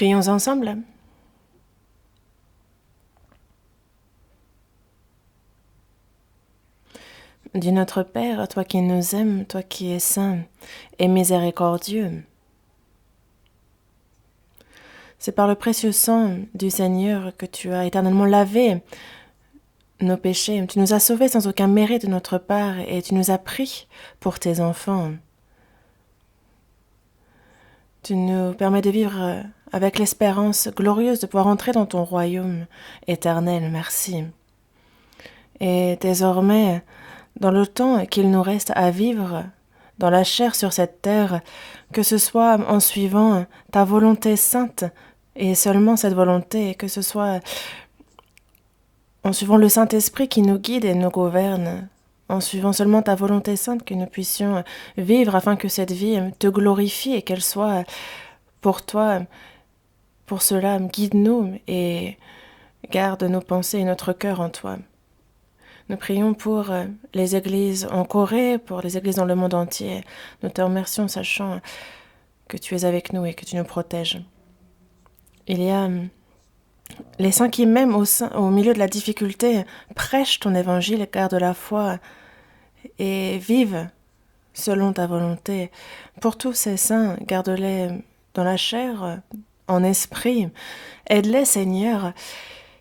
Prions ensemble. Dis notre Père, toi qui nous aimes, toi qui es saint et miséricordieux. C'est par le précieux sang du Seigneur que tu as éternellement lavé nos péchés. Tu nous as sauvés sans aucun mérite de notre part et tu nous as pris pour tes enfants. Tu nous permets de vivre avec l'espérance glorieuse de pouvoir entrer dans ton royaume éternel. Merci. Et désormais, dans le temps qu'il nous reste à vivre dans la chair sur cette terre, que ce soit en suivant ta volonté sainte et seulement cette volonté, que ce soit en suivant le Saint-Esprit qui nous guide et nous gouverne, en suivant seulement ta volonté sainte, que nous puissions vivre afin que cette vie te glorifie et qu'elle soit pour toi. Pour cela, guide-nous et garde nos pensées et notre cœur en toi. Nous prions pour les églises en Corée, pour les églises dans le monde entier. Nous te remercions, sachant que tu es avec nous et que tu nous protèges. Il y a les saints qui, même au milieu de la difficulté, prêchent ton évangile, gardent la foi et vivent selon ta volonté. Pour tous ces saints, garde-les dans la chair, en esprit. Aide-les, Seigneur,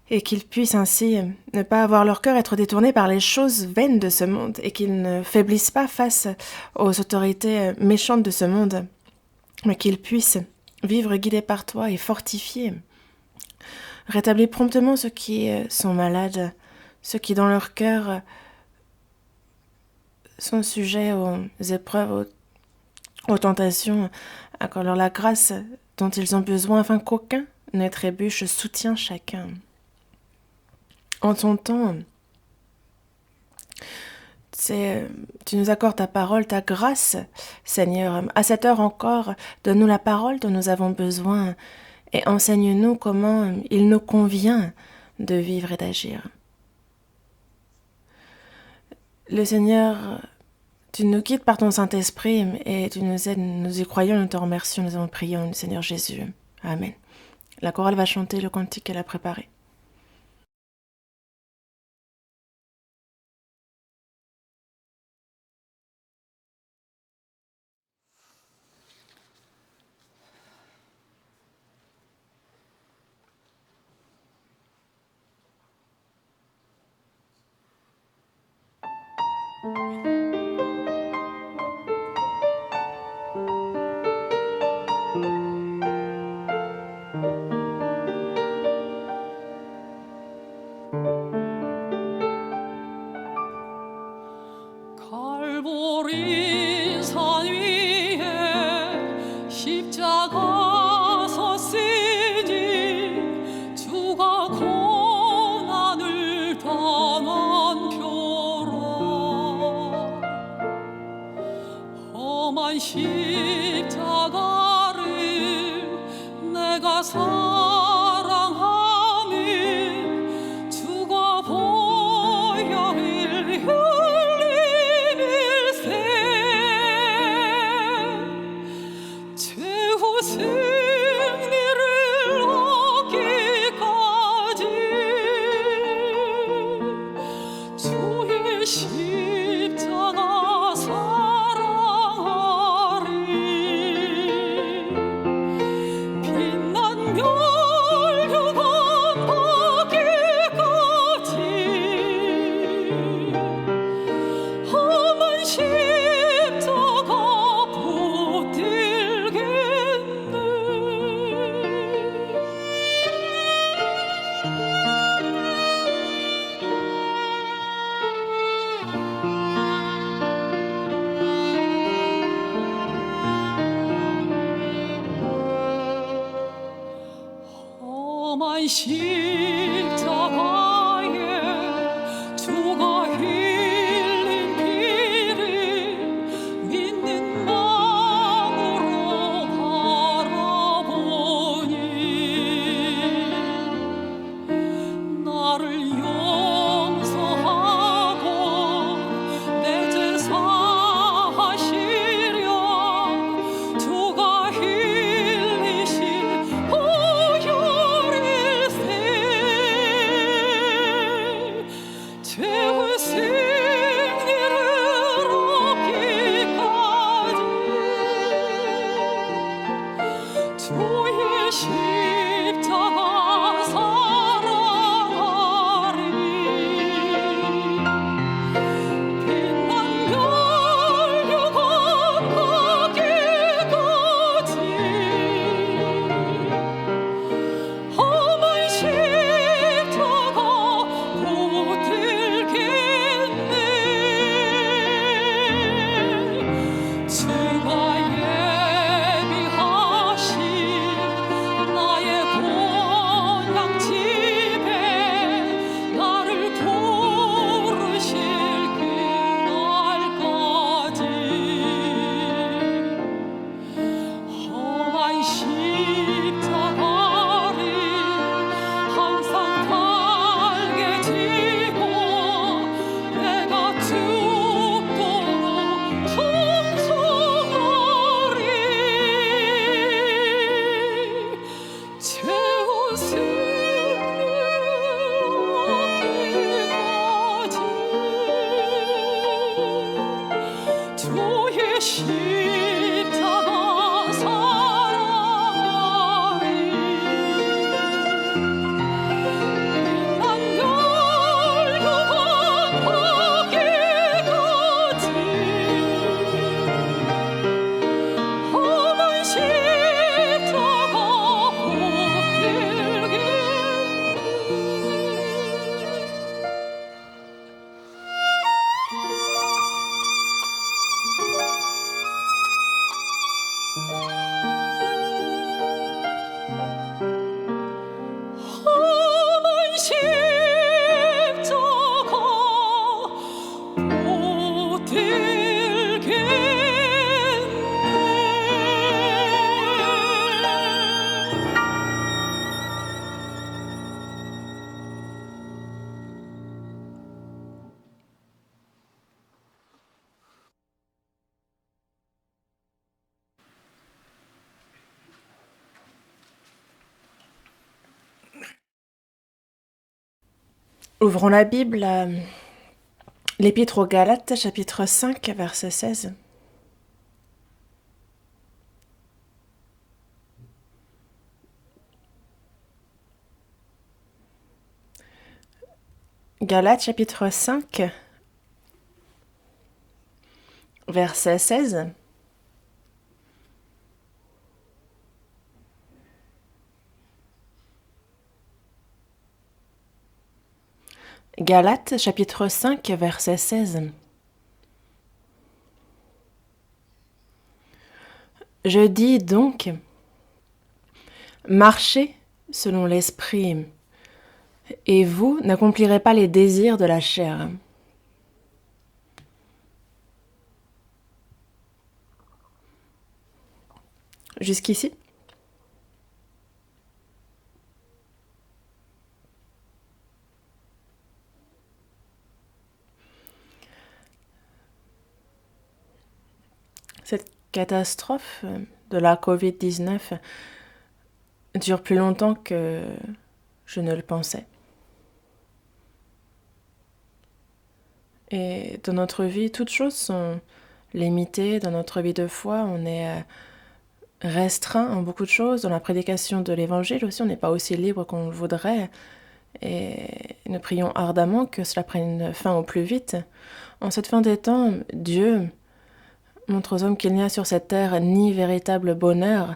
et qu'ils puissent ainsi ne pas avoir leur cœur être détourné par les choses vaines de ce monde et qu'ils ne faiblissent pas face aux autorités méchantes de ce monde, mais qu'ils puissent vivre guidés par toi et fortifiés. Rétablis promptement ceux qui sont malades, ceux qui dans leur cœur sont sujets aux épreuves, aux tentations. Accorde-leur la grâce dont ils ont besoin afin qu'aucun ne trébuche. Soutiens chacun. En ton temps, tu nous accordes ta parole, ta grâce, Seigneur. À cette heure encore, donne-nous la parole dont nous avons besoin et enseigne-nous comment il nous convient de vivre et d'agir. Le Seigneur, tu nous guides par ton Saint-Esprit et tu nous aides, nous y croyons, nous te remercions, nous avons prié au Seigneur Jésus. Amen. La chorale va chanter le cantique qu'elle a préparé. 갈보리 산 위에 십자가 섰으니 주가 고난을 당한 표로 험한 십자가를 내가 사랑하니 주가 보혈을 최후 승리를 얻기까지 주의 십자가 사랑하리. 빛난 멸류관 받기까지 험한 십자가 험한 십자가에 주가 흘린 피를 믿는 마음으로 바라보니 나를 용서하고 내 죄 사하시려 주가 흘리신 십자가 사랑하리 난 멸류관 받기까지 험한 십자가 붙들길 험한 십자가 붙들겠네. Ouvrons la Bible à l'Épître aux Galates, chapitre 5, verset 16. Galates, chapitre 5, verset 16. Galates, chapitre 5, verset 16. Je dis donc, marchez selon l'esprit, et vous n'accomplirez pas les désirs de la chair. Jusqu'ici? Cette catastrophe de la Covid-19 dure plus longtemps que je ne le pensais. Et dans notre vie, toutes choses sont limitées. Dans notre vie de foi, on est restreint en beaucoup de choses. Dans la prédication de l'Évangile aussi, on n'est pas aussi libre qu'on le voudrait. Et nous prions ardemment que cela prenne fin au plus vite. En cette fin des temps, Dieu montre aux hommes qu'il n'y a sur cette terre ni véritable bonheur,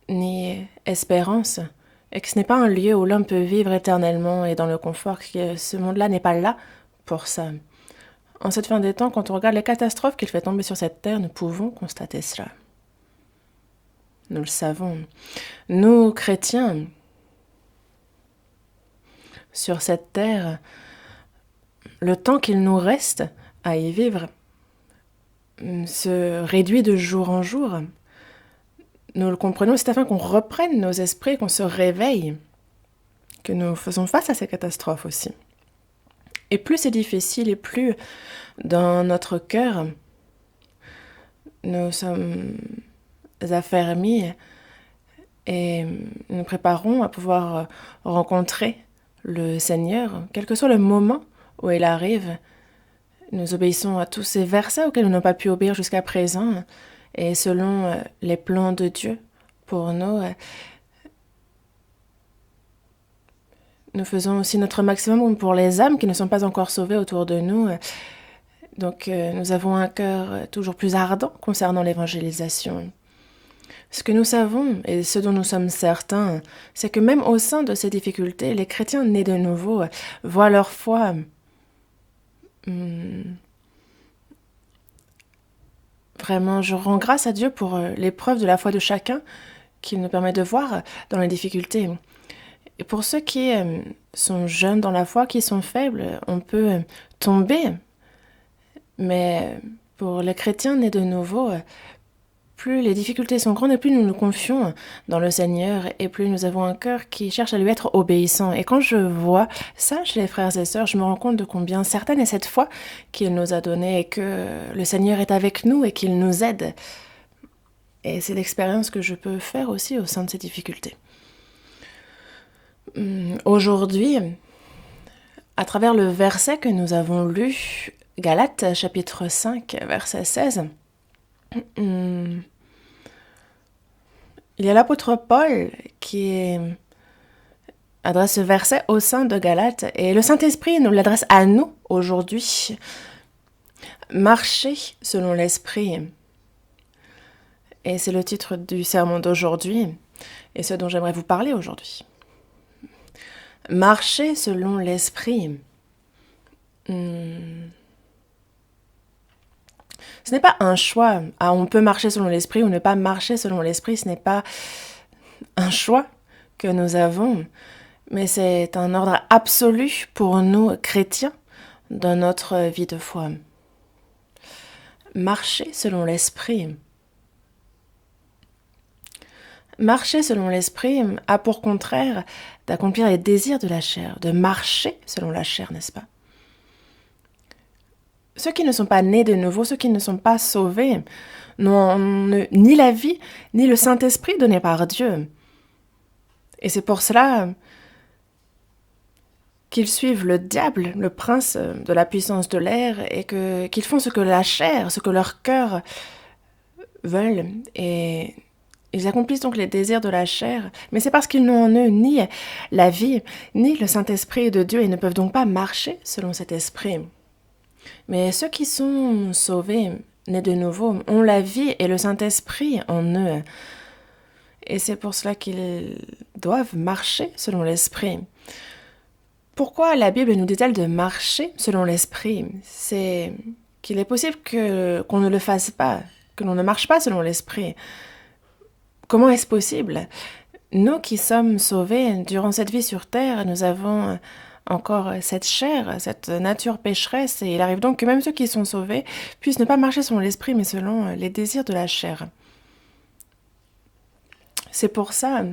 ni espérance, et que ce n'est pas un lieu où l'homme peut vivre éternellement et dans le confort, que ce monde-là n'est pas là pour ça. En cette fin des temps, quand on regarde les catastrophes qu'il fait tomber sur cette terre, nous pouvons constater cela. Nous le savons. Nous, chrétiens, sur cette terre, le temps qu'il nous reste à y vivre se réduit de jour en jour. Nous le comprenons, c'est afin qu'on reprenne nos esprits, qu'on se réveille, que nous faisons face à ces catastrophes aussi. Et plus c'est difficile, et plus dans notre cœur, nous sommes affermis et nous préparons à pouvoir rencontrer le Seigneur, quel que soit le moment où il arrive. Nous obéissons à tous ces versets auxquels nous n'avons pas pu obéir jusqu'à présent, et selon les plans de Dieu pour nous, nous faisons aussi notre maximum pour les âmes qui ne sont pas encore sauvées autour de nous. Donc nous avons un cœur toujours plus ardent concernant l'évangélisation. Ce que nous savons et ce dont nous sommes certains, c'est que même au sein de ces difficultés, les chrétiens nés de nouveau voient leur foi vraiment, je rends grâce à Dieu pour l'épreuve de la foi de chacun qu'il nous permet de voir dans les difficultés. Et pour ceux qui sont jeunes dans la foi, qui sont faibles, on peut tomber. Mais pour les chrétiens nés de nouveau, plus les difficultés sont grandes et plus nous nous confions dans le Seigneur et plus nous avons un cœur qui cherche à lui être obéissant. Et quand je vois ça chez les frères et sœurs, je me rends compte de combien certaine est cette foi qu'il nous a donnée et que le Seigneur est avec nous et qu'il nous aide. Et c'est l'expérience que je peux faire aussi au sein de ces difficultés. Aujourd'hui, à travers le verset que nous avons lu Galates chapitre 5, verset 16, il y a l'apôtre Paul qui adresse ce verset au sein de Galates et le Saint-Esprit nous l'adresse à nous aujourd'hui. Marcher selon l'Esprit. Et c'est le titre du sermon d'aujourd'hui et ce dont j'aimerais vous parler aujourd'hui. Marcher selon l'Esprit. Ce n'est pas un choix. Ah, on peut marcher selon l'Esprit ou ne pas marcher selon l'Esprit. Ce n'est pas un choix que nous avons, mais c'est un ordre absolu pour nous chrétiens dans notre vie de foi. Marcher selon l'Esprit. Marcher selon l'Esprit a pour contraire d'accomplir les désirs de la chair, de marcher selon la chair, n'est-ce pas? Ceux qui ne sont pas nés de nouveau, ceux qui ne sont pas sauvés, n'ont ni la vie, ni le Saint-Esprit donné par Dieu. Et c'est pour cela qu'ils suivent le diable, le prince de la puissance de l'air, et qu'ils font ce que la chair, ce que leur cœur veulent. Et ils accomplissent donc les désirs de la chair, mais c'est parce qu'ils n'ont en eux ni la vie, ni le Saint-Esprit de Dieu, et ne peuvent donc pas marcher selon cet esprit. Mais ceux qui sont sauvés, nés de nouveau, ont la vie et le Saint-Esprit en eux. Et c'est pour cela qu'ils doivent marcher selon l'Esprit. Pourquoi la Bible nous dit-elle de marcher selon l'Esprit? C'est qu'il est possible qu'on ne le fasse pas, que l'on ne marche pas selon l'Esprit. Comment est-ce possible? Nous qui sommes sauvés durant cette vie sur terre, nous avons encore cette chair, cette nature pécheresse, et il arrive donc que même ceux qui sont sauvés puissent ne pas marcher selon l'Esprit, mais selon les désirs de la chair. C'est pour ça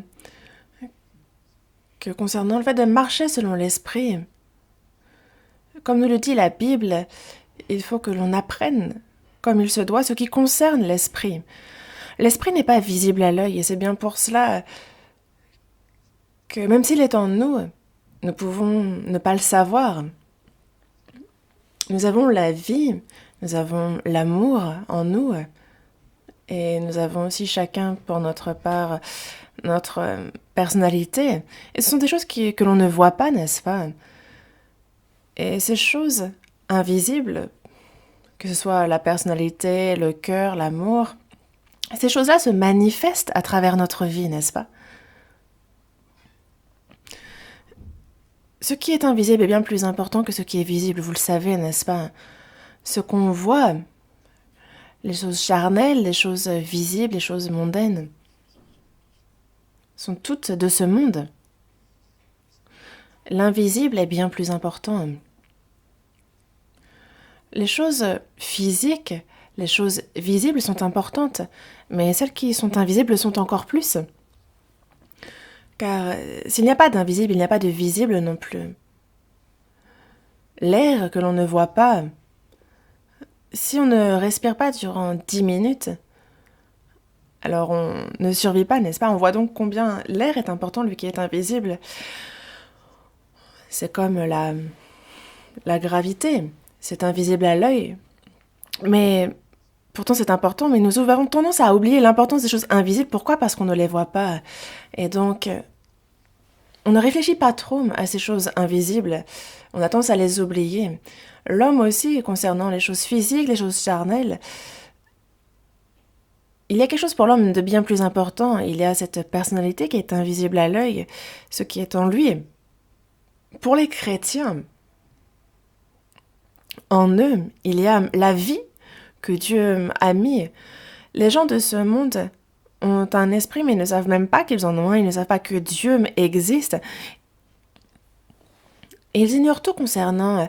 que concernant le fait de marcher selon l'Esprit, comme nous le dit la Bible, il faut que l'on apprenne, comme il se doit, ce qui concerne l'Esprit. L'Esprit n'est pas visible à l'œil, et c'est bien pour cela que même s'il est en nous, nous pouvons ne pas le savoir. Nous avons la vie, nous avons l'amour en nous, et nous avons aussi chacun pour notre part notre personnalité. Et ce sont des choses que l'on ne voit pas, n'est-ce pas? Et ces choses invisibles, que ce soit la personnalité, le cœur, l'amour, ces choses-là se manifestent à travers notre vie, n'est-ce pas? Ce qui est invisible est bien plus important que ce qui est visible, vous le savez, n'est-ce pas? Ce qu'on voit, les choses charnelles, les choses visibles, les choses mondaines, sont toutes de ce monde. L'invisible est bien plus important. Les choses physiques, les choses visibles sont importantes, mais celles qui sont invisibles sont encore plus. Car s'il n'y a pas d'invisible, il n'y a pas de visible non plus. L'air que l'on ne voit pas, si on ne respire pas durant 10 minutes, alors on ne survit pas, n'est-ce pas? On voit donc combien l'air est important, lui qui est invisible. C'est comme la gravité, c'est invisible à l'œil. Mais pourtant c'est important, mais nous avons tendance à oublier l'importance des choses invisibles. Pourquoi? Parce qu'on ne les voit pas. Et donc, on ne réfléchit pas trop à ces choses invisibles. On a tendance à les oublier. L'homme aussi, concernant les choses physiques, les choses charnelles, il y a quelque chose pour l'homme de bien plus important. Il y a cette personnalité qui est invisible à l'œil, ce qui est en lui. Pour les chrétiens, en eux, il y a la vie que Dieu a mis. Les gens de ce monde ont un esprit, mais ils ne savent même pas qu'ils en ont un. Ils ne savent pas que Dieu existe. Et ils ignorent tout concernant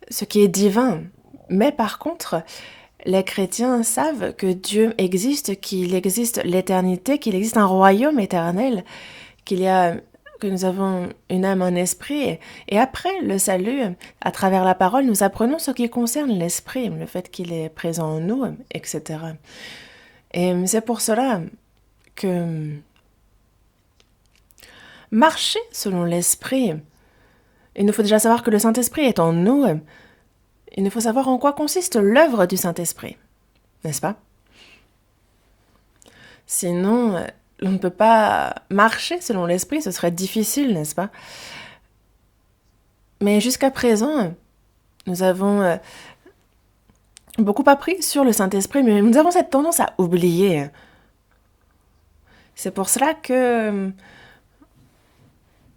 ce qui est divin. Mais par contre, les chrétiens savent que Dieu existe, qu'il existe l'éternité, qu'il existe un royaume éternel, que nous avons une âme, un esprit. Et après le salut, à travers la parole, nous apprenons ce qui concerne l'esprit, le fait qu'il est présent en nous, etc. Et c'est pour cela que marcher selon l'esprit, il nous faut déjà savoir que le Saint-Esprit est en nous. il nous faut savoir en quoi consiste l'œuvre du Saint-Esprit, n'est-ce pas? Sinon, on ne peut pas marcher selon l'Esprit, ce serait difficile, n'est-ce pas? Mais jusqu'à présent, nous avons beaucoup appris sur le Saint-Esprit, mais nous avons cette tendance à oublier. C'est pour cela que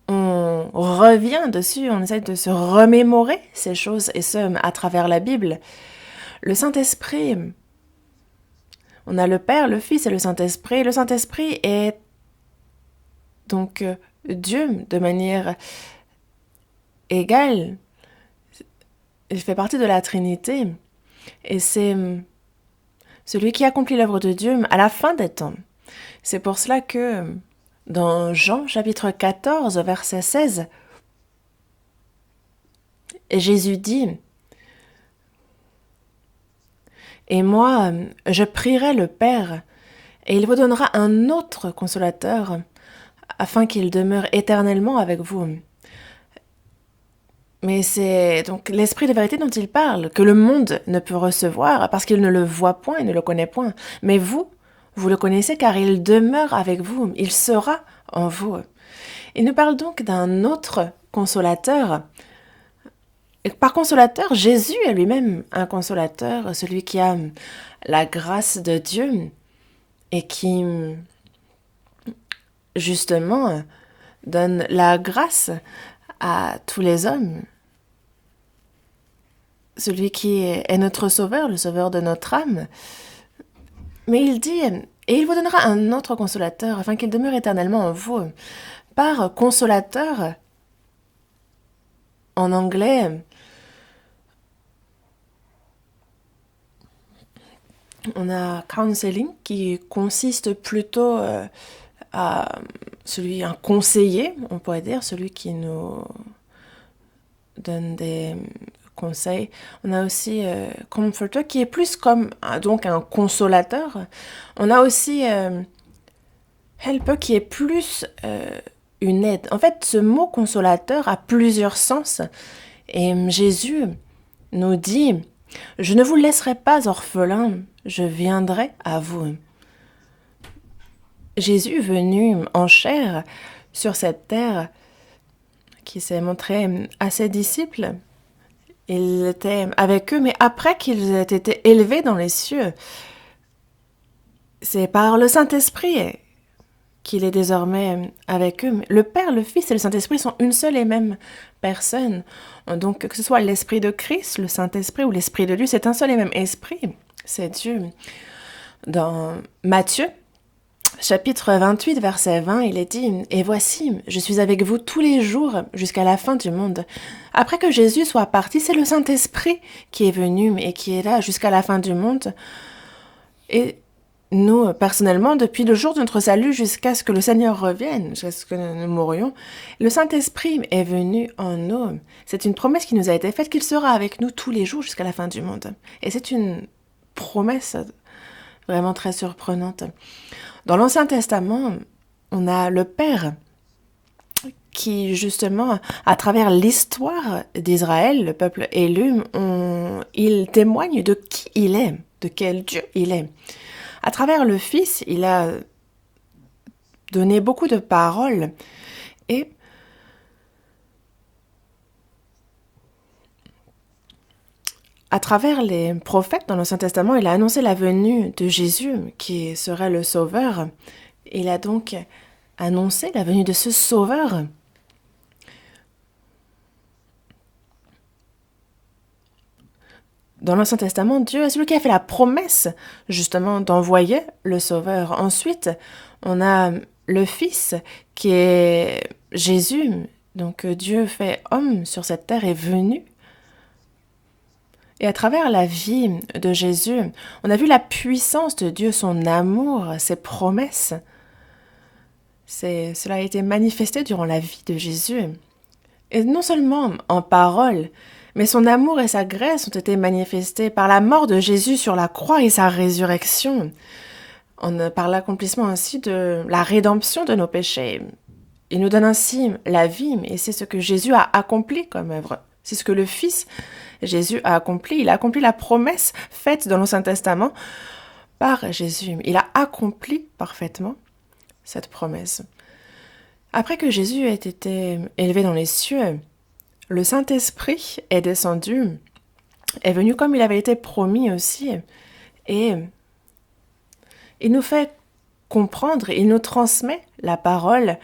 on revient dessus, on essaie de se remémorer ces choses, et ce, à travers la Bible. Le Saint-Esprit, on a le Père, le Fils et le Saint-Esprit. Le Saint-Esprit est donc Dieu de manière égale. Il fait partie de la Trinité. Et c'est celui qui accomplit l'œuvre de Dieu à la fin des temps. C'est pour cela que dans Jean chapitre 14, verset 16, Jésus dit « Et moi, je prierai le Père, et il vous donnera un autre consolateur, afin qu'il demeure éternellement avec vous. » Mais c'est donc l'esprit de vérité dont il parle, que le monde ne peut recevoir, parce qu'il ne le voit point et ne le connaît point. Mais vous le connaissez car il demeure avec vous, il sera en vous. Il nous parle donc d'un autre consolateur. Et par consolateur, Jésus est lui-même un consolateur, celui qui a la grâce de Dieu et qui, justement, donne la grâce à tous les hommes. Celui qui est notre sauveur, le sauveur de notre âme. Mais il dit, et il vous donnera un autre consolateur, afin qu'il demeure éternellement en vous. Par consolateur, en anglais, on a counseling, qui consiste plutôt à un conseiller, on pourrait dire, celui qui nous donne des conseils. On a aussi comforter, qui est plus comme donc un consolateur. On a aussi helper, qui est plus une aide. En fait, ce mot consolateur a plusieurs sens. Et Jésus nous dit, « Je ne vous laisserai pas orphelins, je viendrai à vous. » Jésus venu en chair sur cette terre, qui s'est montré à ses disciples, il était avec eux, mais après qu'ils aient été élevés dans les cieux, c'est par le Saint-Esprit qu'il est désormais avec eux. Le Père, le Fils et le Saint-Esprit sont une seule et même personne. Donc, que ce soit l'Esprit de Christ, le Saint-Esprit ou l'Esprit de Dieu, c'est un seul et même Esprit. C'est Dieu. Dans Matthieu, chapitre 28, verset 20, il est dit « Et voici, je suis avec vous tous les jours jusqu'à la fin du monde. » Après que Jésus soit parti, c'est le Saint-Esprit qui est venu et qui est là jusqu'à la fin du monde. Et nous, personnellement, depuis le jour de notre salut jusqu'à ce que le Seigneur revienne, jusqu'à ce que nous mourions, le Saint-Esprit est venu en nous. C'est une promesse qui nous a été faite qu'il sera avec nous tous les jours jusqu'à la fin du monde. Et c'est une promesse vraiment très surprenante. Dans l'Ancien Testament, on a le Père qui, justement, à travers l'histoire d'Israël, le peuple élu, il témoigne de qui il est, de quel Dieu il est. À travers le Fils, il a donné beaucoup de paroles et à travers les prophètes dans l'Ancien Testament, il a annoncé la venue de Jésus qui serait le Sauveur. Il a donc annoncé la venue de ce Sauveur. Dans l'Ancien Testament, Dieu est celui qui a fait la promesse, justement, d'envoyer le Sauveur. Ensuite, on a le Fils, qui est Jésus. Donc, Dieu fait homme sur cette terre est venu. Et à travers la vie de Jésus, on a vu la puissance de Dieu, son amour, ses promesses. Cela a été manifesté durant la vie de Jésus. Et non seulement en parole, mais son amour et sa grâce ont été manifestés par la mort de Jésus sur la croix et sa résurrection, par l'accomplissement ainsi de la rédemption de nos péchés. Il nous donne ainsi la vie, et c'est ce que Jésus a accompli comme œuvre. C'est ce que le Fils Jésus a accompli. Il a accompli la promesse faite dans l'Ancien Testament par Jésus. Il a accompli parfaitement cette promesse. Après que Jésus ait été élevé dans les cieux, le Saint-Esprit est descendu, est venu comme il avait été promis aussi, et il nous fait comprendre, il nous transmet la parole,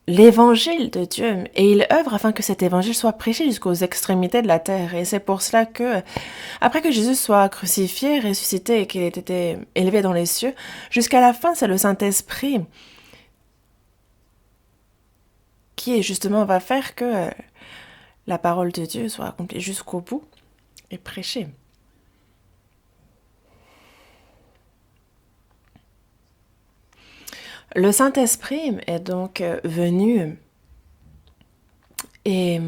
l'évangile de Dieu, et il œuvre afin que cet évangile soit prêché jusqu'aux extrémités de la terre. Et c'est pour cela que, après que Jésus soit crucifié, ressuscité et qu'il ait été élevé dans les cieux, jusqu'à la fin, c'est le Saint-Esprit qui justement va faire que la parole de Dieu soit accomplie jusqu'au bout et prêchée. Le Saint-Esprit est donc venu et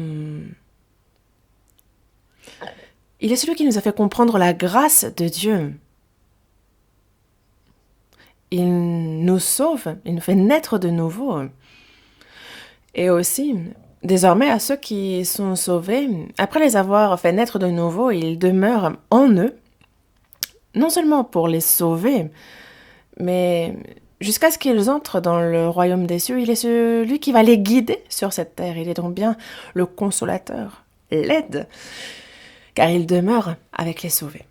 il est celui qui nous a fait comprendre la grâce de Dieu. Il nous sauve, il nous fait naître de nouveau. Et aussi, désormais, à ceux qui sont sauvés, après les avoir fait naître de nouveau, il demeure en eux, non seulement pour les sauver, mais jusqu'à ce qu'ils entrent dans le royaume des cieux. Il est celui qui va les guider sur cette terre. Il est donc bien le consolateur, l'aide, car il demeure avec les sauvés.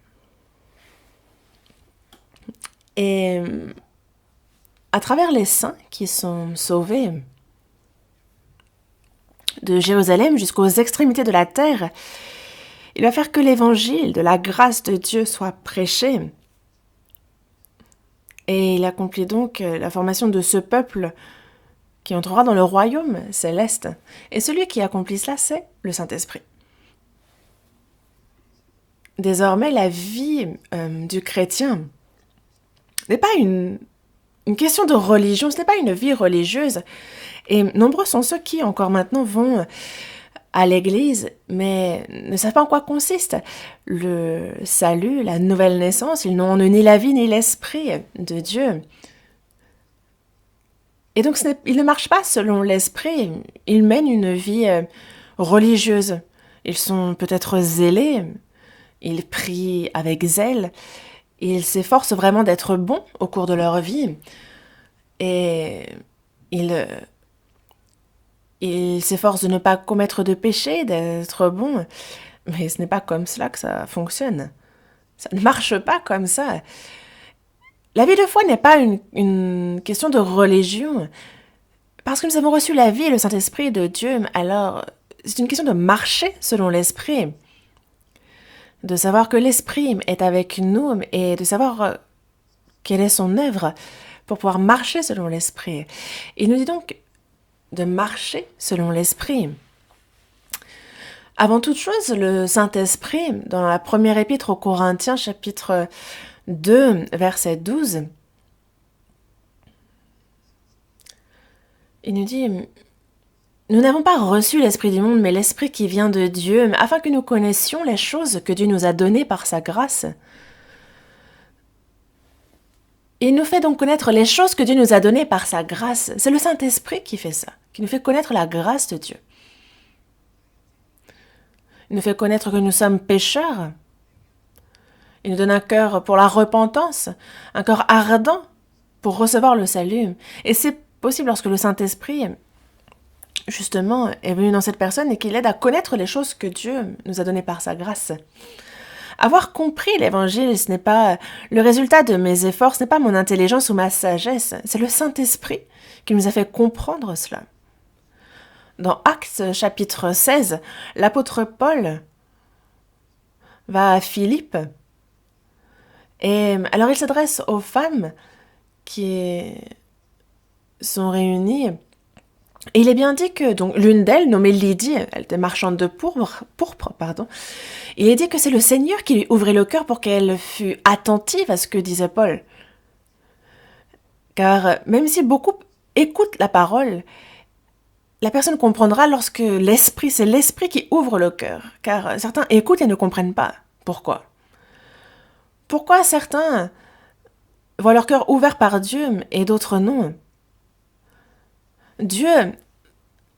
Et à travers les saints qui sont sauvés, de Jérusalem jusqu'aux extrémités de la terre, il va faire que l'évangile de la grâce de Dieu soit prêché. Et il accomplit donc la formation de ce peuple qui entrera dans le royaume céleste. Et celui qui accomplit cela, c'est le Saint-Esprit. Désormais, la vie du chrétien n'est pas une question de religion, ce n'est pas une vie religieuse. Et nombreux sont ceux qui, encore maintenant, vont à l'église, mais ne savent pas en quoi consiste le salut, la nouvelle naissance. Ils n'ont ni la vie ni l'esprit de Dieu. Et donc, ils ne marchent pas selon l'esprit. Ils mènent une vie religieuse. Ils sont peut-être zélés. Ils prient avec zèle. Ils s'efforcent vraiment d'être bons au cours de leur vie. Et ils s'efforcent de ne pas commettre de péché, d'être bons. Mais ce n'est pas comme cela que ça fonctionne. Ça ne marche pas comme ça. La vie de foi n'est pas une question de religion. Parce que nous avons reçu la vie et le Saint-Esprit de Dieu, alors c'est une question de marcher selon l'Esprit. De savoir que l'Esprit est avec nous et de savoir quelle est son œuvre pour pouvoir marcher selon l'Esprit. Il nous dit donc de marcher selon l'Esprit. Avant toute chose, le Saint-Esprit, dans la première épître aux Corinthiens, chapitre 2, verset 12, il nous dit « Nous n'avons pas reçu l'Esprit du monde, mais l'Esprit qui vient de Dieu, afin que nous connaissions les choses que Dieu nous a données par sa grâce. » Il nous fait donc connaître les choses que Dieu nous a données par sa grâce. C'est le Saint-Esprit qui fait ça, qui nous fait connaître la grâce de Dieu. Il nous fait connaître que nous sommes pécheurs. Il nous donne un cœur pour la repentance, un cœur ardent pour recevoir le salut. Et c'est possible lorsque le Saint-Esprit, justement, est venu dans cette personne et qu'il aide à connaître les choses que Dieu nous a données par sa grâce. Avoir compris l'Évangile, ce n'est pas le résultat de mes efforts, ce n'est pas mon intelligence ou ma sagesse, c'est le Saint-Esprit qui nous a fait comprendre cela. Dans Actes chapitre 16, l'apôtre Paul va à Philippe et alors il s'adresse aux femmes qui sont réunies. Et il est bien dit que donc l'une d'elles, nommée Lydie, elle était marchande de pourpre, il est dit que c'est le Seigneur qui lui ouvrait le cœur pour qu'elle fût attentive à ce que disait Paul. Car même si beaucoup écoutent la parole, la personne comprendra lorsque c'est l'Esprit qui ouvre le cœur. Car certains écoutent et ne comprennent pas. Pourquoi ? Pourquoi certains voient leur cœur ouvert par Dieu et d'autres non ? Dieu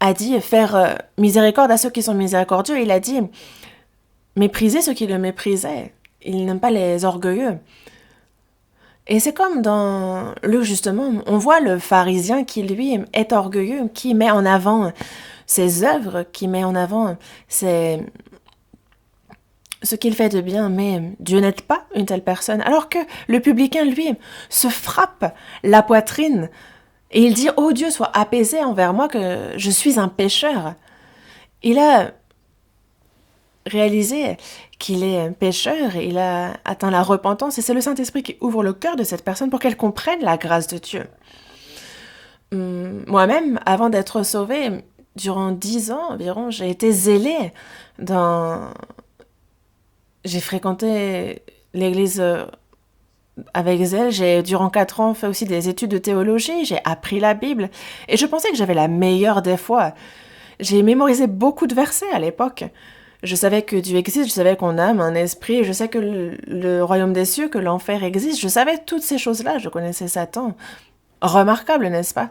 a dit faire miséricorde à ceux qui sont miséricordieux. Il a dit mépriser ceux qui le méprisaient. Il n'aime pas les orgueilleux. Et c'est comme dans Luc, justement, on voit le pharisien qui, lui, est orgueilleux, qui met en avant ses œuvres, qui met en avant ce qu'il fait de bien, mais Dieu n'aide pas une telle personne. Alors que le publicain, lui, se frappe la poitrine et il dit « Oh Dieu, sois apaisé envers moi que je suis un pécheur ». Il a réalisé qu'il est un pécheur, il a atteint la repentance et c'est le Saint-Esprit qui ouvre le cœur de cette personne pour qu'elle comprenne la grâce de Dieu. Moi-même, avant d'être sauvée, durant 10 ans environ, j'ai été zélée J'ai fréquenté l'église avec zèle, j'ai durant 4 ans fait aussi des études de théologie, j'ai appris la Bible et je pensais que j'avais la meilleure des foi. J'ai mémorisé beaucoup de versets à l'époque. Je savais que Dieu existe, je savais qu'on a un esprit, je sais que le royaume des cieux, que l'enfer existe, je savais toutes ces choses-là, je connaissais Satan. Remarquable, n'est-ce pas?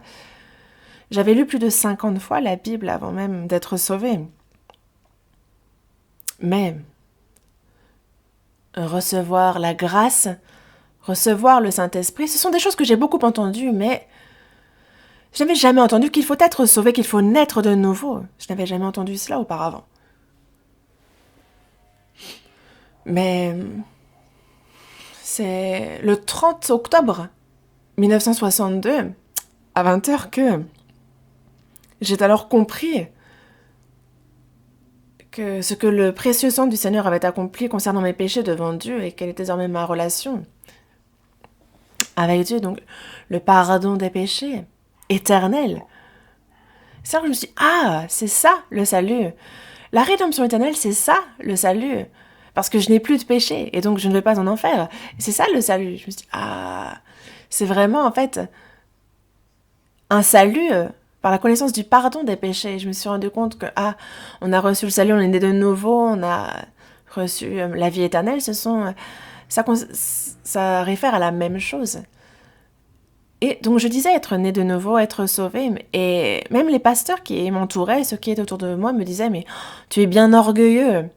J'avais lu plus de 50 fois la Bible avant même d'être sauvée. Mais recevoir la grâce, recevoir le Saint-Esprit, ce sont des choses que j'ai beaucoup entendues, mais je n'avais jamais entendu qu'il faut être sauvé, qu'il faut naître de nouveau. Je n'avais jamais entendu cela auparavant. Mais c'est le 30 octobre 1962, à 20h, que j'ai alors compris que ce que le précieux sang du Seigneur avait accompli concernant mes péchés devant Dieu et quelle était désormais ma relation avec Dieu, donc le pardon des péchés éternel. C'est là que je me suis dit, ah, c'est ça le salut. La rédemption éternelle, c'est ça le salut. Parce que je n'ai plus de péché et donc je ne vais pas en enfer. C'est ça le salut. Je me suis dit, ah, c'est vraiment en fait un salut par la connaissance du pardon des péchés. Je me suis rendu compte que, ah, on a reçu le salut, on est né de nouveau, on a reçu la vie éternelle. Ça réfère à la même chose. Et donc je disais être né de nouveau, être sauvé, et même les pasteurs qui m'entouraient, ceux qui étaient autour de moi me disaient, mais tu es bien orgueilleux.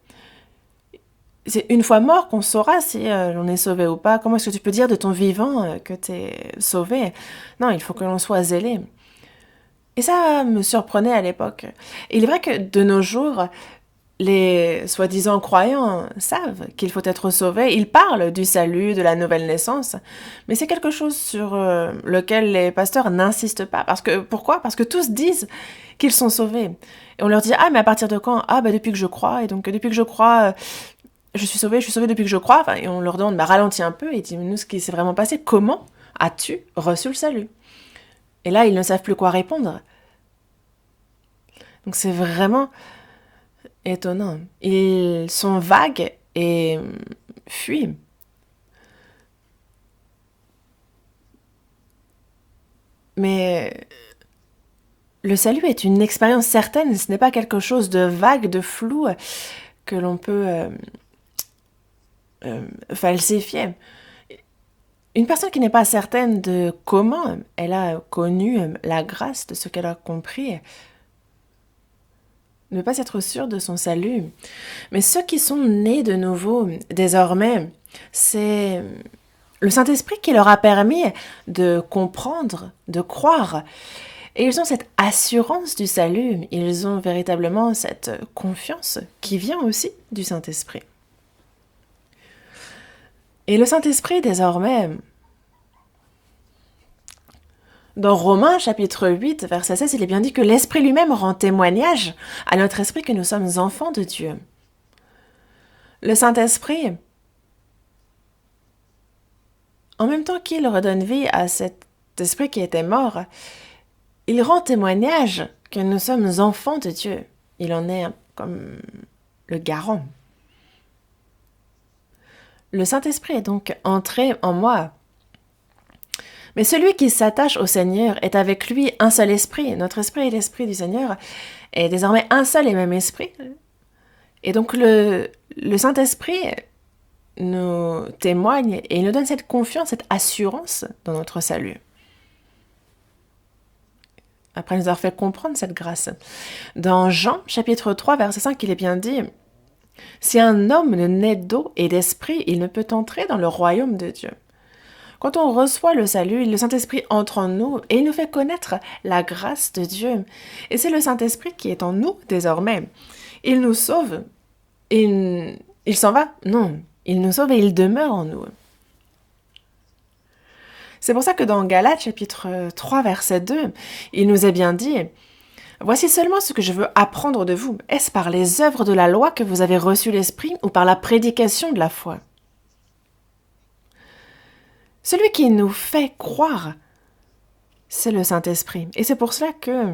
C'est une fois mort qu'on saura si on est sauvé ou pas. Comment est-ce que tu peux dire de ton vivant que tu es sauvé? Non, il faut que l'on soit zélé. Et ça me surprenait à l'époque. Et il est vrai que de nos jours, les soi-disant croyants savent qu'il faut être sauvé. Ils parlent du salut, de la nouvelle naissance. Mais c'est quelque chose sur lequel les pasteurs n'insistent pas. Pourquoi? Parce que tous disent qu'ils sont sauvés. Et on leur dit, ah, mais à partir de quand? Ah, bah depuis que je crois. Et donc depuis que je crois, je suis sauvé depuis que je crois. Enfin, et on leur demande, bah ralentis un peu et dis-nous ce qui s'est vraiment passé. Comment as-tu reçu le salut? Et là, ils ne savent plus quoi répondre. Donc c'est vraiment étonnant. Ils sont vagues et fuient. Mais le salut est une expérience certaine, ce n'est pas quelque chose de vague, de flou que l'on peut falsifier. Une personne qui n'est pas certaine de comment elle a connu la grâce de ce qu'elle a compris, ne pas être sûre de son salut. Mais ceux qui sont nés de nouveau, désormais, c'est le Saint-Esprit qui leur a permis de comprendre, de croire. Et ils ont cette assurance du salut, ils ont véritablement cette confiance qui vient aussi du Saint-Esprit. Et le Saint-Esprit, désormais, dans Romains chapitre 8, verset 16, il est bien dit que l'Esprit lui-même rend témoignage à notre esprit que nous sommes enfants de Dieu. Le Saint-Esprit, en même temps qu'il redonne vie à cet esprit qui était mort, il rend témoignage que nous sommes enfants de Dieu. Il en est comme le garant. Le Saint-Esprit est donc entré en moi. Mais celui qui s'attache au Seigneur est avec lui un seul esprit. Notre esprit et l'esprit du Seigneur est désormais un seul et même esprit. Et donc le Saint-Esprit nous témoigne et il nous donne cette confiance, cette assurance dans notre salut. Après nous avoir fait comprendre cette grâce. Dans Jean, chapitre 3, verset 5, il est bien dit Si un homme ne naît d'eau et d'esprit, il ne peut entrer dans le royaume de Dieu. Quand on reçoit le salut, le Saint-Esprit entre en nous et il nous fait connaître la grâce de Dieu. Et c'est le Saint-Esprit qui est en nous désormais. Il nous sauve. Il s'en va? Non. Il nous sauve et il demeure en nous. C'est pour ça que dans Galates chapitre 3 verset 2, il nous est bien dit « Voici seulement ce que je veux apprendre de vous. Est-ce par les œuvres de la loi que vous avez reçu l'Esprit ou par la prédication de la foi ?» Celui qui nous fait croire, c'est le Saint-Esprit. Et c'est pour cela que,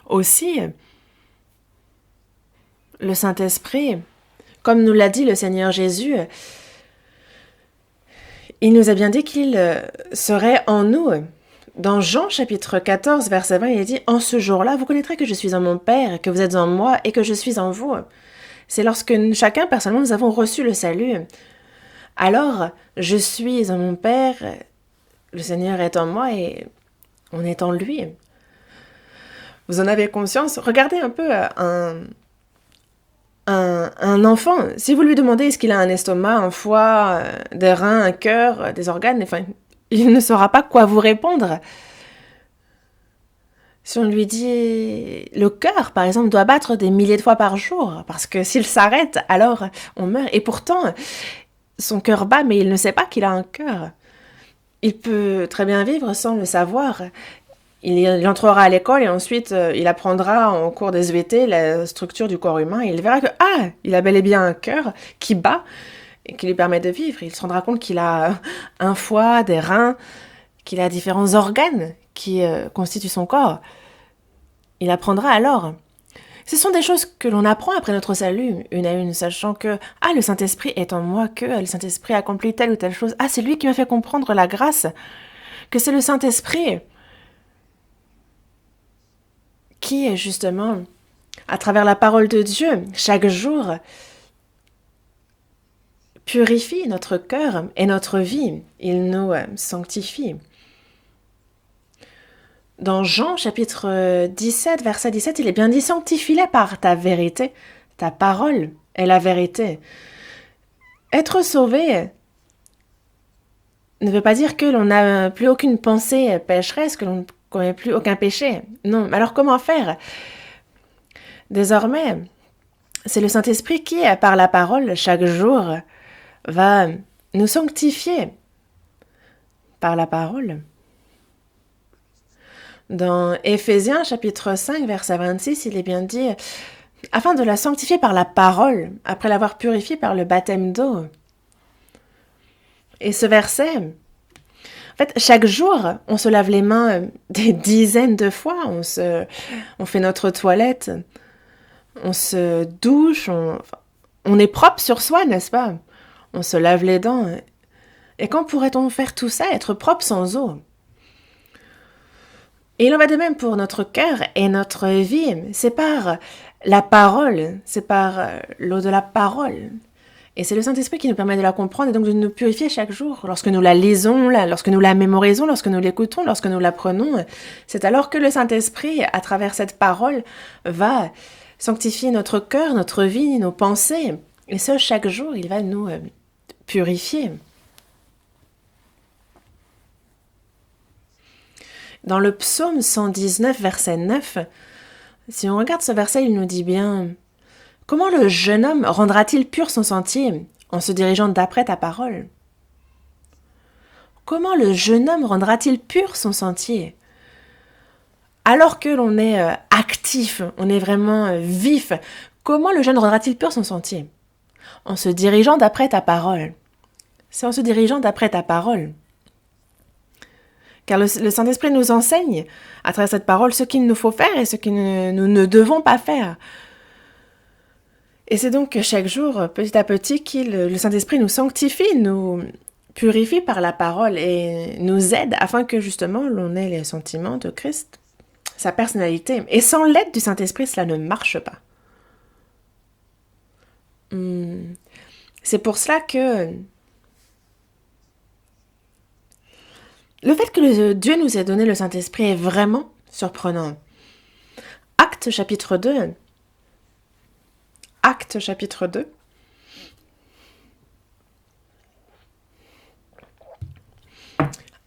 aussi, le Saint-Esprit, comme nous l'a dit le Seigneur Jésus, il nous a bien dit qu'il serait en nous. Dans Jean chapitre 14, verset 20, il est dit « En ce jour-là, vous connaîtrez que je suis en mon Père, que vous êtes en moi et que je suis en vous. » C'est lorsque chacun, personnellement, nous avons reçu le salut. Alors, je suis en mon Père, le Seigneur est en moi et on est en lui. Vous en avez conscience? Regardez un peu un enfant. Si vous lui demandez est-ce qu'il a un estomac, un foie, des reins, un cœur, des organes, enfin, il ne saura pas quoi vous répondre. Si on lui dit le cœur, par exemple, doit battre des milliers de fois par jour, parce que s'il s'arrête, alors on meurt. Et pourtant, son cœur bat, mais il ne sait pas qu'il a un cœur. Il peut très bien vivre sans le savoir. Il entrera à l'école et ensuite il apprendra en cours des SVT la structure du corps humain et il verra que il a bel et bien un cœur qui bat et qui lui permet de vivre. Il se rendra compte qu'il a un foie, des reins, qu'il a différents organes qui constituent son corps. Il apprendra alors. Ce sont des choses que l'on apprend après notre salut, une à une, sachant que « le Saint-Esprit est en moi, que le Saint-Esprit accomplit telle ou telle chose. C'est lui qui m'a fait comprendre la grâce, que c'est le Saint-Esprit qui, justement, à travers la parole de Dieu, chaque jour, purifie notre cœur et notre vie. Il nous sanctifie. » Dans Jean, chapitre 17, verset 17, il est bien dit « Sanctifie-les par ta vérité, ta parole est la vérité. » Être sauvé ne veut pas dire que l'on n'a plus aucune pensée pécheresse, que l'on ne commet plus aucun péché. Non, alors comment faire? Désormais, c'est le Saint-Esprit qui, par la parole, chaque jour, va nous sanctifier par la parole. Dans Éphésiens chapitre 5, verset 26, il est bien dit « Afin de la sanctifier par la parole, après l'avoir purifiée par le baptême d'eau. » Et ce verset, en fait, chaque jour, on se lave les mains des dizaines de fois, on fait notre toilette, on se douche, on est propre sur soi, n'est-ce pas? On se lave les dents. Et quand pourrait-on faire tout ça, être propre sans eau? Et il en va de même pour notre cœur et notre vie. C'est par la parole, c'est par l'eau de la parole. Et c'est le Saint-Esprit qui nous permet de la comprendre et donc de nous purifier chaque jour. Lorsque nous la lisons, lorsque nous la mémorisons, lorsque nous l'écoutons, lorsque nous l'apprenons, c'est alors que le Saint-Esprit, à travers cette parole, va sanctifier notre cœur, notre vie, nos pensées. Et ce, chaque jour, il va nous purifier. Dans le psaume 119, verset 9, si on regarde ce verset, il nous dit bien « Comment le jeune homme rendra-t-il pur son sentier en se dirigeant d'après ta parole ?» Comment le jeune homme rendra-t-il pur son sentier? Alors que l'on est actif, on est vraiment vif, comment le jeune rendra-t-il pur son sentier? En se dirigeant d'après ta parole. C'est en se dirigeant d'après ta parole. Car le Saint-Esprit nous enseigne, à travers cette parole, ce qu'il nous faut faire et ce que nous ne devons pas faire. Et c'est donc que chaque jour, petit à petit, le Saint-Esprit nous sanctifie, nous purifie par la parole et nous aide afin que justement l'on ait les sentiments de Christ, sa personnalité. Et sans l'aide du Saint-Esprit, cela ne marche pas. C'est pour cela que le fait que Dieu nous ait donné le Saint-Esprit est vraiment surprenant. Actes chapitre 2, Actes chapitre 2.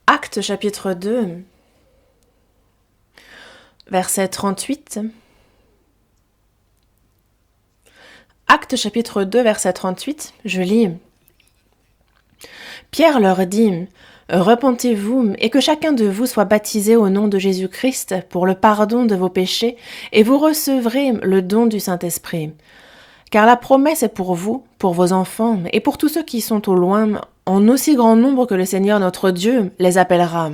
Actes chapitre 2, verset 38. Actes chapitre 2, verset 38, je lis. Pierre leur dit, « Repentez-vous et que chacun de vous soit baptisé au nom de Jésus-Christ pour le pardon de vos péchés et vous recevrez le don du Saint-Esprit. Car la promesse est pour vous, pour vos enfants et pour tous ceux qui sont au loin, en aussi grand nombre que le Seigneur notre Dieu les appellera. »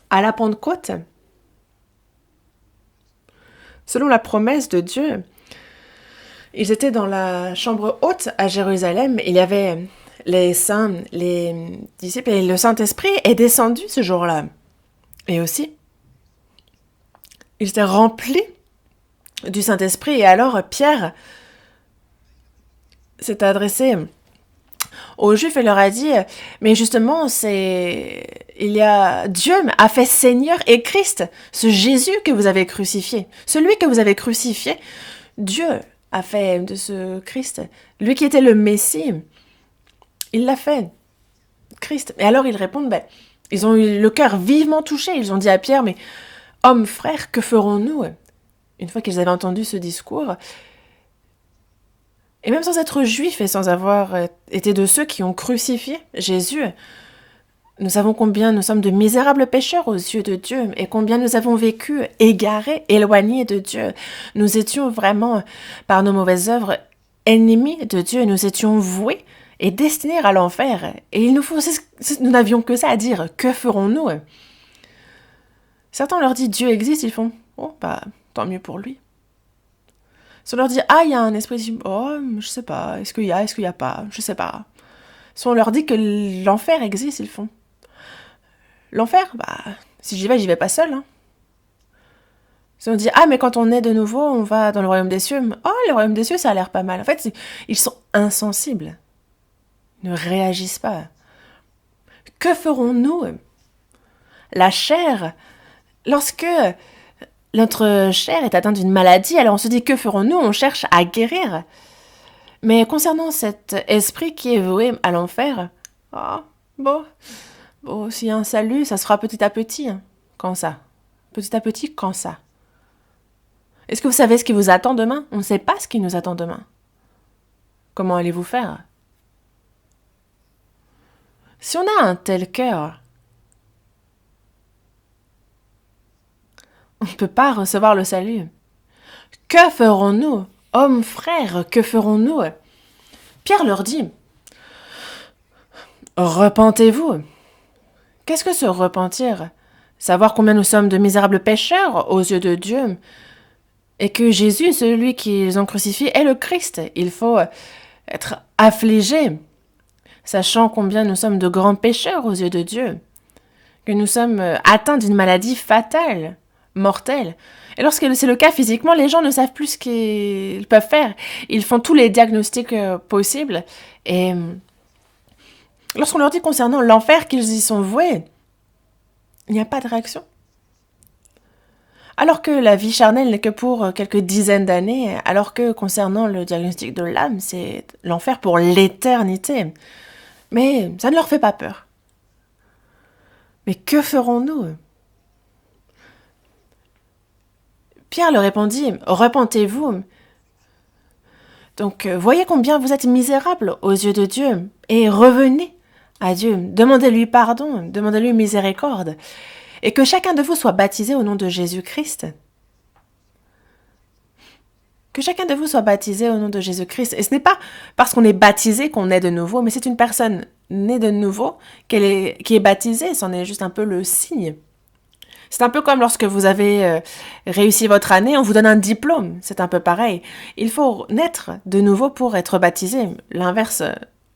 À la Pentecôte, selon la promesse de Dieu, ils étaient dans la chambre haute à Jérusalem. Il y avait les saints, les disciples, et le Saint-Esprit est descendu ce jour-là. Et aussi, ils étaient remplis du Saint-Esprit. Et alors, Pierre s'est adressé aux Juifs et leur a dit, mais justement, Dieu a fait Seigneur et Christ, ce Jésus que vous avez crucifié. Celui que vous avez crucifié, Dieu a fait de ce Christ, lui qui était le Messie, il l'a fait, Christ. Et alors ils répondent, ils ont eu le cœur vivement touché, ils ont dit à Pierre, mais homme, frère, que ferons-nous? Une fois qu'ils avaient entendu ce discours, et même sans être juifs et sans avoir été de ceux qui ont crucifié Jésus, nous savons combien nous sommes de misérables pécheurs aux yeux de Dieu et combien nous avons vécu égarés, éloignés de Dieu. Nous étions vraiment, par nos mauvaises œuvres, ennemis de Dieu. Nous étions voués et destinés à l'enfer. Et nous n'avions que ça à dire. Que ferons-nous? Certains leur disent Dieu existe, ils font tant mieux pour lui. Si on leur dit il y a un esprit, ils disent je sais pas, est-ce qu'il y a pas, je sais pas. Si on leur dit que l'enfer existe, ils font l'enfer, si j'y vais pas seul. Si on dit mais quand on est de nouveau, on va dans le royaume des cieux. Le royaume des cieux, ça a l'air pas mal. En fait, ils sont insensibles. Ils ne réagissent pas. Que ferons-nous? La chair, lorsque notre chair est atteinte d'une maladie, alors on se dit que ferons-nous? On cherche à guérir. Mais concernant cet esprit qui est voué à l'enfer, s'il y a un salut, ça sera petit à petit. Quand ça? Petit à petit, quand ça? Est-ce que vous savez ce qui vous attend demain? On ne sait pas ce qui nous attend demain. Comment allez-vous faire? Si on a un tel cœur, on ne peut pas recevoir le salut. Que ferons-nous? Hommes, frères, que ferons-nous? Pierre leur dit, repentez-vous. Qu'est-ce que se repentir? Savoir combien nous sommes de misérables pécheurs aux yeux de Dieu et que Jésus, celui qu'ils ont crucifié, est le Christ. Il faut être affligé, sachant combien nous sommes de grands pécheurs aux yeux de Dieu, que nous sommes atteints d'une maladie fatale, mortelle. Et lorsque c'est le cas physiquement, les gens ne savent plus ce qu'ils peuvent faire. Ils font tous les diagnostics possibles. Et lorsqu'on leur dit concernant l'enfer qu'ils y sont voués, il n'y a pas de réaction. Alors que la vie charnelle n'est que pour quelques dizaines d'années, alors que concernant le diagnostic de l'âme, c'est l'enfer pour l'éternité. Mais ça ne leur fait pas peur. Mais que ferons-nous? Pierre leur répondit, repentez-vous. Donc, voyez combien vous êtes misérables aux yeux de Dieu et revenez à Dieu. Demandez-lui pardon, demandez-lui miséricorde et que chacun de vous soit baptisé au nom de Jésus-Christ. Que chacun de vous soit baptisé au nom de Jésus-Christ. Et ce n'est pas parce qu'on est baptisé qu'on est de nouveau, mais c'est une personne née de nouveau qui est baptisée. C'en est juste un peu le signe. C'est un peu comme lorsque vous avez réussi votre année, on vous donne un diplôme. C'est un peu pareil. Il faut naître de nouveau pour être baptisé. L'inverse,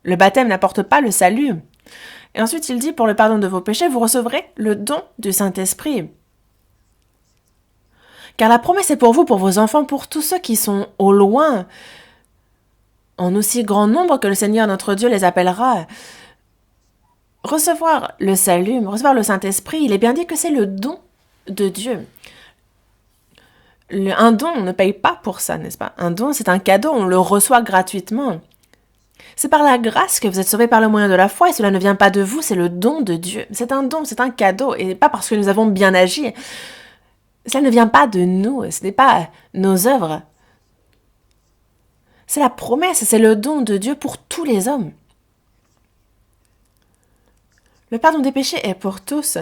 le baptême n'apporte pas le salut. Et ensuite, il dit, pour le pardon de vos péchés, vous recevrez le don du Saint-Esprit. Car la promesse est pour vous, pour vos enfants, pour tous ceux qui sont au loin, en aussi grand nombre que le Seigneur notre Dieu les appellera. recevoir le salut, recevoir le Saint-Esprit, il est bien dit que c'est le don de Dieu. Un don, on ne paye pas pour ça, n'est-ce pas? Un don, c'est un cadeau, on le reçoit gratuitement. C'est par la grâce que vous êtes sauvés par le moyen de la foi, et cela ne vient pas de vous, c'est le don de Dieu. C'est un don, c'est un cadeau, et pas parce que nous avons bien agi. Cela ne vient pas de nous, ce n'est pas nos œuvres. C'est la promesse, c'est le don de Dieu pour tous les hommes. Le pardon des péchés est pour tous.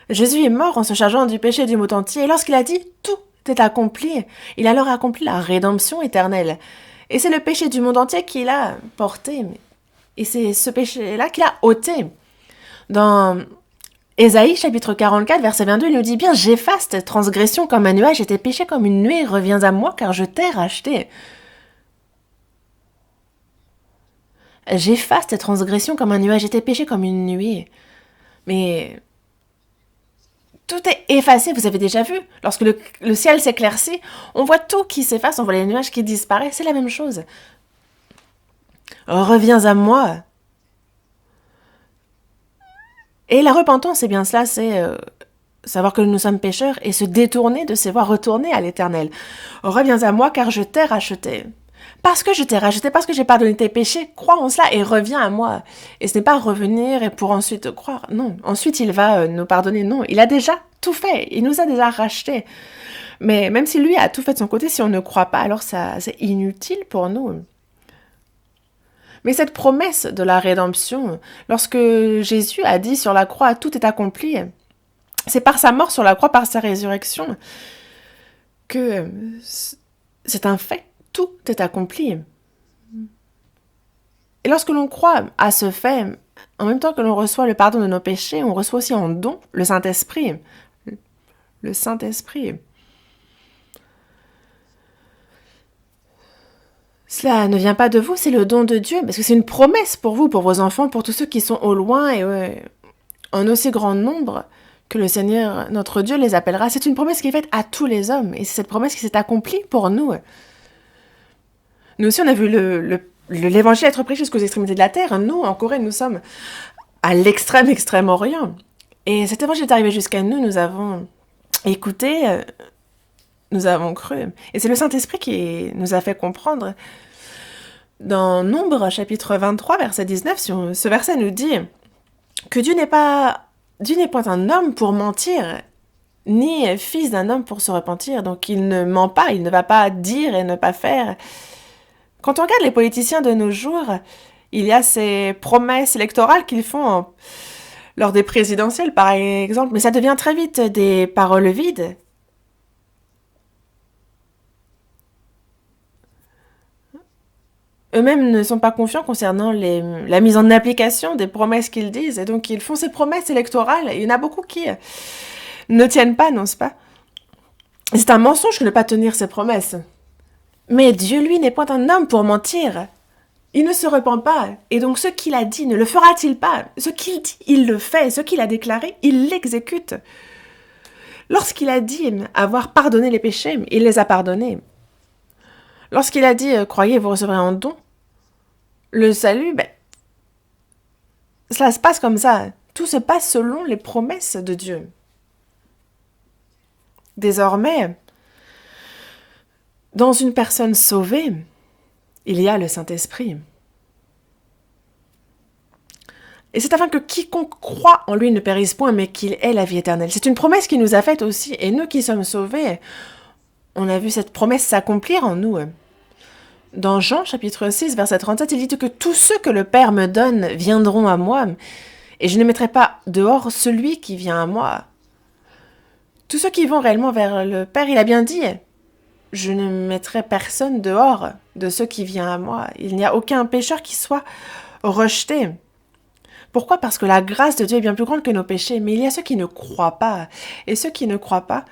Jésus est mort en se chargeant du péché du monde entier, et lorsqu'il a dit « tout est accompli », il a alors accompli la rédemption éternelle. Et c'est le péché du monde entier qu'il a porté, et c'est ce péché-là qu'il a ôté. Dans Ésaïe, chapitre 44, verset 22, il nous dit bien « J'efface tes transgressions comme un nuage et tes péchés comme une nuée, reviens à moi car je t'ai racheté. » J'efface tes transgressions comme un nuage et tes péchés comme une nuée. Mais tout est effacé, vous avez déjà vu. Lorsque le ciel s'éclaircit, on voit tout qui s'efface, on voit les nuages qui disparaissent, c'est la même chose. Reviens à moi. Et la repentance, c'est bien cela, c'est savoir que nous sommes pécheurs et se détourner de ses voies, retourner à l'Éternel. Reviens à moi car je t'ai racheté. Parce que je t'ai racheté, parce que j'ai pardonné tes péchés, crois en cela et reviens à moi. Et ce n'est pas revenir et pour ensuite croire. Non, ensuite il va nous pardonner. Non, il a déjà tout fait. Il nous a déjà rachetés. Mais même si lui a tout fait de son côté, si on ne croit pas, alors c'est inutile pour nous. Mais cette promesse de la rédemption, lorsque Jésus a dit sur la croix, tout est accompli, c'est par sa mort sur la croix, par sa résurrection, que c'est un fait. Tout est accompli. Et lorsque l'on croit à ce fait, en même temps que l'on reçoit le pardon de nos péchés, on reçoit aussi en don le Saint-Esprit. Le Saint-Esprit. Cela ne vient pas de vous, c'est le don de Dieu, parce que c'est une promesse pour vous, pour vos enfants, pour tous ceux qui sont au loin et en aussi grand nombre que le Seigneur, notre Dieu, les appellera. C'est une promesse qui est faite à tous les hommes, et c'est cette promesse qui s'est accomplie pour nous. Nous aussi, on a vu l'évangile être prêché jusqu'aux extrémités de la terre. Nous, en Corée, nous sommes à l'extrême orient. Et cet évangile est arrivé jusqu'à nous, nous avons écouté, nous avons cru. Et c'est le Saint-Esprit qui nous a fait comprendre. Dans Nombre, chapitre 23, verset 19, ce verset nous dit que Dieu n'est point un homme pour mentir, ni fils d'un homme pour se repentir. Donc il ne ment pas, il ne va pas dire et ne pas faire. Quand on regarde les politiciens de nos jours, il y a ces promesses électorales qu'ils font lors des présidentielles, par exemple, mais ça devient très vite des paroles vides. Eux-mêmes ne sont pas confiants concernant la mise en application des promesses qu'ils disent, et donc ils font ces promesses électorales, et il y en a beaucoup qui ne tiennent pas, n'est-ce pas? C'est un mensonge que de ne pas tenir ses promesses. Mais Dieu, lui, n'est point un homme pour mentir. Il ne se repent pas. Et donc, ce qu'il a dit, ne le fera-t-il pas? Ce qu'il dit, il le fait. Ce qu'il a déclaré, il l'exécute. Lorsqu'il a dit avoir pardonné les péchés, il les a pardonnés. Lorsqu'il a dit « Croyez, vous recevrez un don », le salut, cela se passe comme ça. Tout se passe selon les promesses de Dieu. Désormais, dans une personne sauvée, il y a le Saint-Esprit. Et c'est afin que quiconque croit en lui ne périsse point, mais qu'il ait la vie éternelle. C'est une promesse qu'il nous a faite aussi, et nous qui sommes sauvés, on a vu cette promesse s'accomplir en nous. Dans Jean, chapitre 6, verset 37, il dit que tous ceux que le Père me donne viendront à moi, et je ne mettrai pas dehors celui qui vient à moi. Tous ceux qui vont réellement vers le Père, il a bien dit, je ne mettrai personne dehors de ceux qui viennent à moi. Il n'y a aucun pécheur qui soit rejeté. Pourquoi? Parce que la grâce de Dieu est bien plus grande que nos péchés, mais il y a ceux qui ne croient pas. Et ceux qui ne croient pas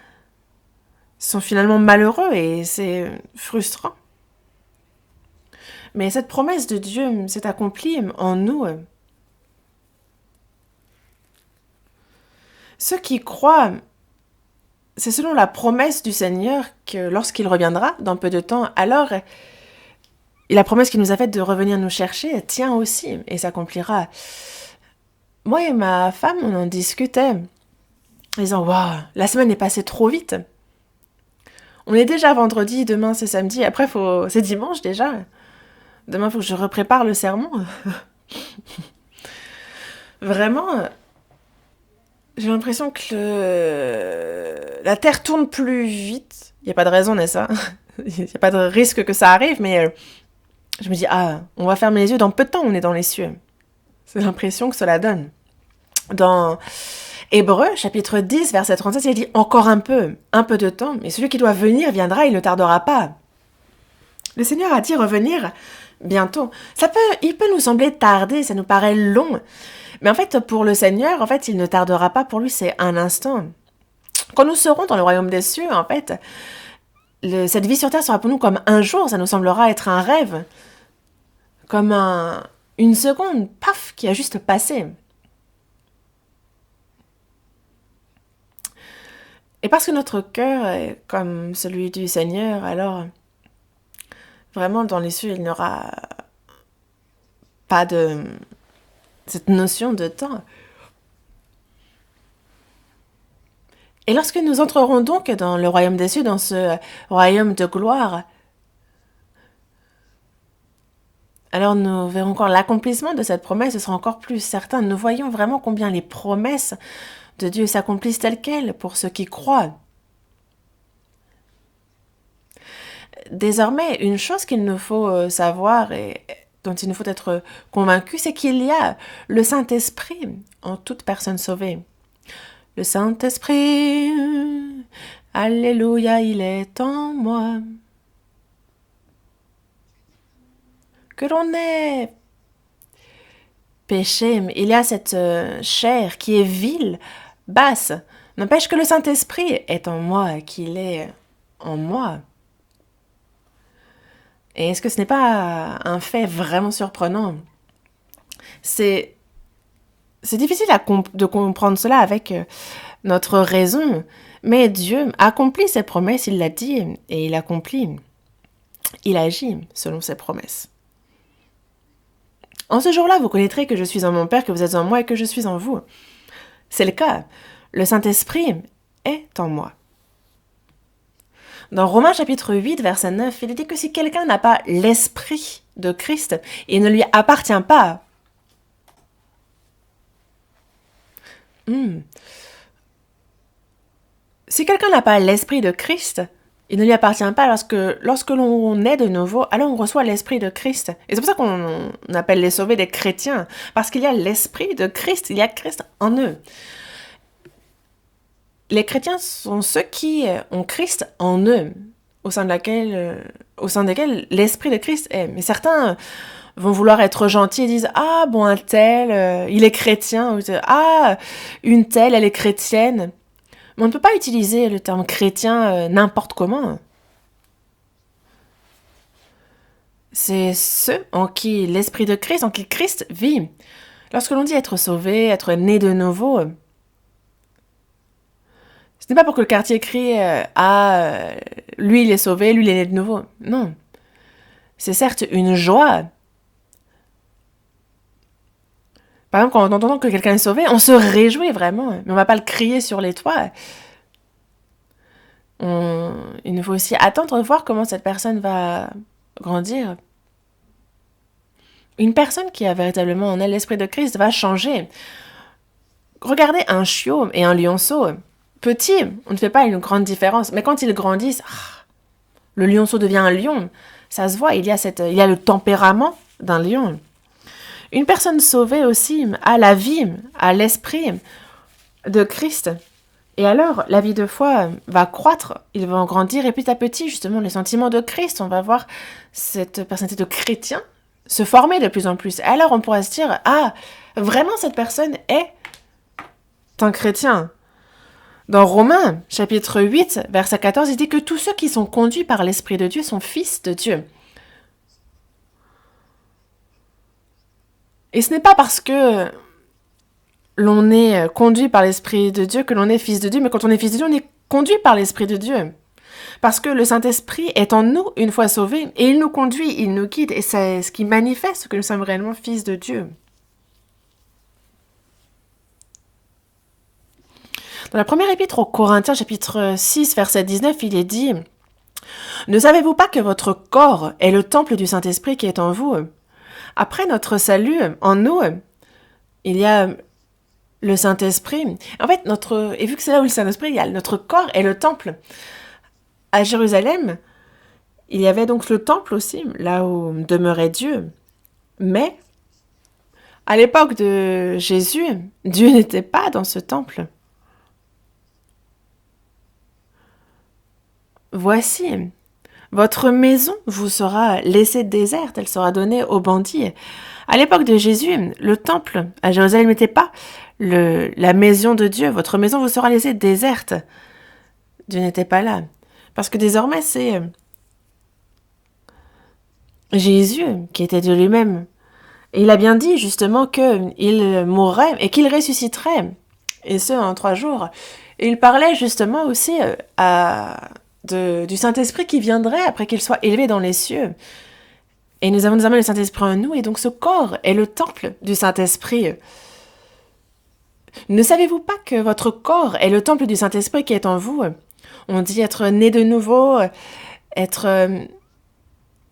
sont finalement malheureux et c'est frustrant. Mais cette promesse de Dieu s'est accomplie en nous. Ceux qui croient, c'est selon la promesse du Seigneur que lorsqu'il reviendra dans peu de temps, alors la promesse qu'il nous a faite de revenir nous chercher tient aussi et s'accomplira. moi et ma femme, on en discutait, en disant « Waouh, la semaine est passée trop vite. On est déjà vendredi, demain c'est samedi, après c'est dimanche déjà. Demain, il faut que je reprépare le sermon. » Vraiment, j'ai l'impression que la Terre tourne plus vite. Il n'y a pas de raison, n'est-ce pas? Il n'y a pas de risque que ça arrive, mais je me dis, on va fermer les yeux, dans peu de temps, on est dans les cieux. C'est l'impression que cela donne. Dans Hébreux, chapitre 10, verset 37, il dit, encore un peu de temps, mais celui qui doit venir viendra, il ne tardera pas. Le Seigneur a dit revenir bientôt. Il peut nous sembler tarder, ça nous paraît long, mais en fait, pour le Seigneur, en fait, il ne tardera pas, pour lui, c'est un instant. Quand nous serons dans le royaume des cieux, en fait, cette vie sur terre sera pour nous comme un jour, ça nous semblera être un rêve, comme une seconde, paf, qui a juste passé. Et parce que notre cœur est comme celui du Seigneur, alors vraiment dans les cieux, il n'y aura pas de cette notion de temps. Et lorsque nous entrerons donc dans le royaume des cieux, dans ce royaume de gloire, alors nous verrons encore l'accomplissement de cette promesse, ce sera encore plus certain. Nous voyons vraiment combien les promesses de Dieu s'accomplissent telles quelles pour ceux qui croient. Désormais, une chose qu'il nous faut savoir et dont il nous faut être convaincus, c'est qu'il y a le Saint-Esprit en toute personne sauvée. Le Saint-Esprit, alléluia, il est en moi. Que l'on ait péché, il y a cette chair qui est vile, basse. N'empêche que le Saint-Esprit est en moi, qu'il est en moi. Et est-ce que ce n'est pas un fait vraiment surprenant? C'est difficile de comprendre cela avec notre raison, mais Dieu accomplit ses promesses, il l'a dit, et il accomplit. Il agit selon ses promesses. En ce jour-là, vous connaîtrez que je suis en mon Père, que vous êtes en moi et que je suis en vous. C'est le cas. Le Saint-Esprit est en moi. Dans Romains chapitre 8, verset 9, il est dit que si quelqu'un n'a pas l'Esprit de Christ, il ne lui appartient pas. Si quelqu'un n'a pas l'Esprit de Christ, il ne lui appartient pas lorsque l'on est de nouveau, alors on reçoit l'Esprit de Christ. Et c'est pour ça qu'on appelle les sauvés des chrétiens, parce qu'il y a l'Esprit de Christ, il y a Christ en eux. Les chrétiens sont ceux qui ont Christ en eux, au sein desquels l'Esprit de Christ est. Mais certains vont vouloir être gentils et disent « Ah, bon, un tel, il est chrétien. » ou « Ah, une telle, elle est chrétienne. » Mais on ne peut pas utiliser le terme chrétien n'importe comment. C'est ceux en qui l'Esprit de Christ, en qui Christ vit. Lorsque l'on dit être sauvé, être né de nouveau, ce n'est pas pour que le quartier crie lui il est sauvé, lui il est né de nouveau. Non. C'est certes une joie. Par exemple, quand on entend que quelqu'un est sauvé, on se réjouit vraiment, mais on ne va pas le crier sur les toits. Il nous faut aussi attendre de voir comment cette personne va grandir. Une personne qui a véritablement en elle l'Esprit de Christ va changer. Regardez un chiot et un lionceau. Petit, on ne fait pas une grande différence. Mais quand ils grandissent, le lionceau devient un lion. Ça se voit, il y a le tempérament d'un lion. Une personne sauvée aussi a la vie, a l'esprit de Christ. Et alors, la vie de foi va croître, ils vont grandir. Et petit à petit, justement, les sentiments de Christ, on va voir cette personnalité de chrétien se former de plus en plus. Et alors, on pourra se dire, vraiment, cette personne est un chrétien. Dans Romains, chapitre 8, verset 14, il dit que tous ceux qui sont conduits par l'Esprit de Dieu sont fils de Dieu. Et ce n'est pas parce que l'on est conduit par l'Esprit de Dieu que l'on est fils de Dieu, mais quand on est fils de Dieu, on est conduit par l'Esprit de Dieu. Parce que le Saint-Esprit est en nous une fois sauvés, et il nous conduit, il nous guide, et c'est ce qui manifeste que nous sommes réellement fils de Dieu. Dans la première épître aux Corinthiens, chapitre 6, verset 19, il est dit « Ne savez-vous pas que votre corps est le temple du Saint-Esprit qui est en vous ?» Après notre salut, en nous, il y a le Saint-Esprit. En fait, et vu que c'est là où le Saint-Esprit, il y a notre corps et le temple. À Jérusalem, il y avait donc le temple aussi, là où demeurait Dieu. Mais, à l'époque de Jésus, Dieu n'était pas dans ce temple. Voici, votre maison vous sera laissée déserte, elle sera donnée aux bandits. À l'époque de Jésus, le temple à Jérusalem n'était pas la maison de Dieu. Votre maison vous sera laissée déserte. Dieu n'était pas là. Parce que désormais, c'est Jésus qui était Dieu lui-même. Et il a bien dit justement qu'il mourrait et qu'il ressusciterait. Et ce, en 3 jours. Et il parlait justement aussi du Saint-Esprit qui viendrait après qu'il soit élevé dans les cieux. Et nous avons désormais le Saint-Esprit en nous, et donc ce corps est le temple du Saint-Esprit. Ne savez-vous pas que votre corps est le temple du Saint-Esprit qui est en vous? On dit être né de nouveau, être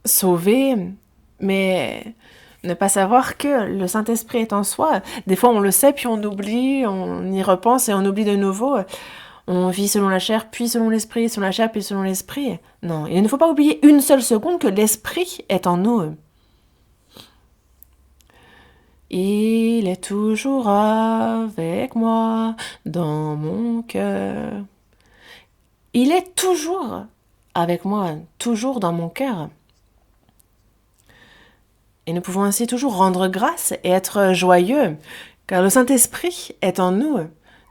sauvé, mais ne pas savoir que le Saint-Esprit est en soi. Des fois, on le sait, puis on oublie, on y repense et on oublie de nouveau. On vit selon la chair, puis selon l'esprit, selon la chair, puis selon l'esprit. Non, il ne faut pas oublier une seule seconde que l'esprit est en nous. Il est toujours avec moi, dans mon cœur. Il est toujours avec moi, toujours dans mon cœur. Et nous pouvons ainsi toujours rendre grâce et être joyeux, car le Saint-Esprit est en nous.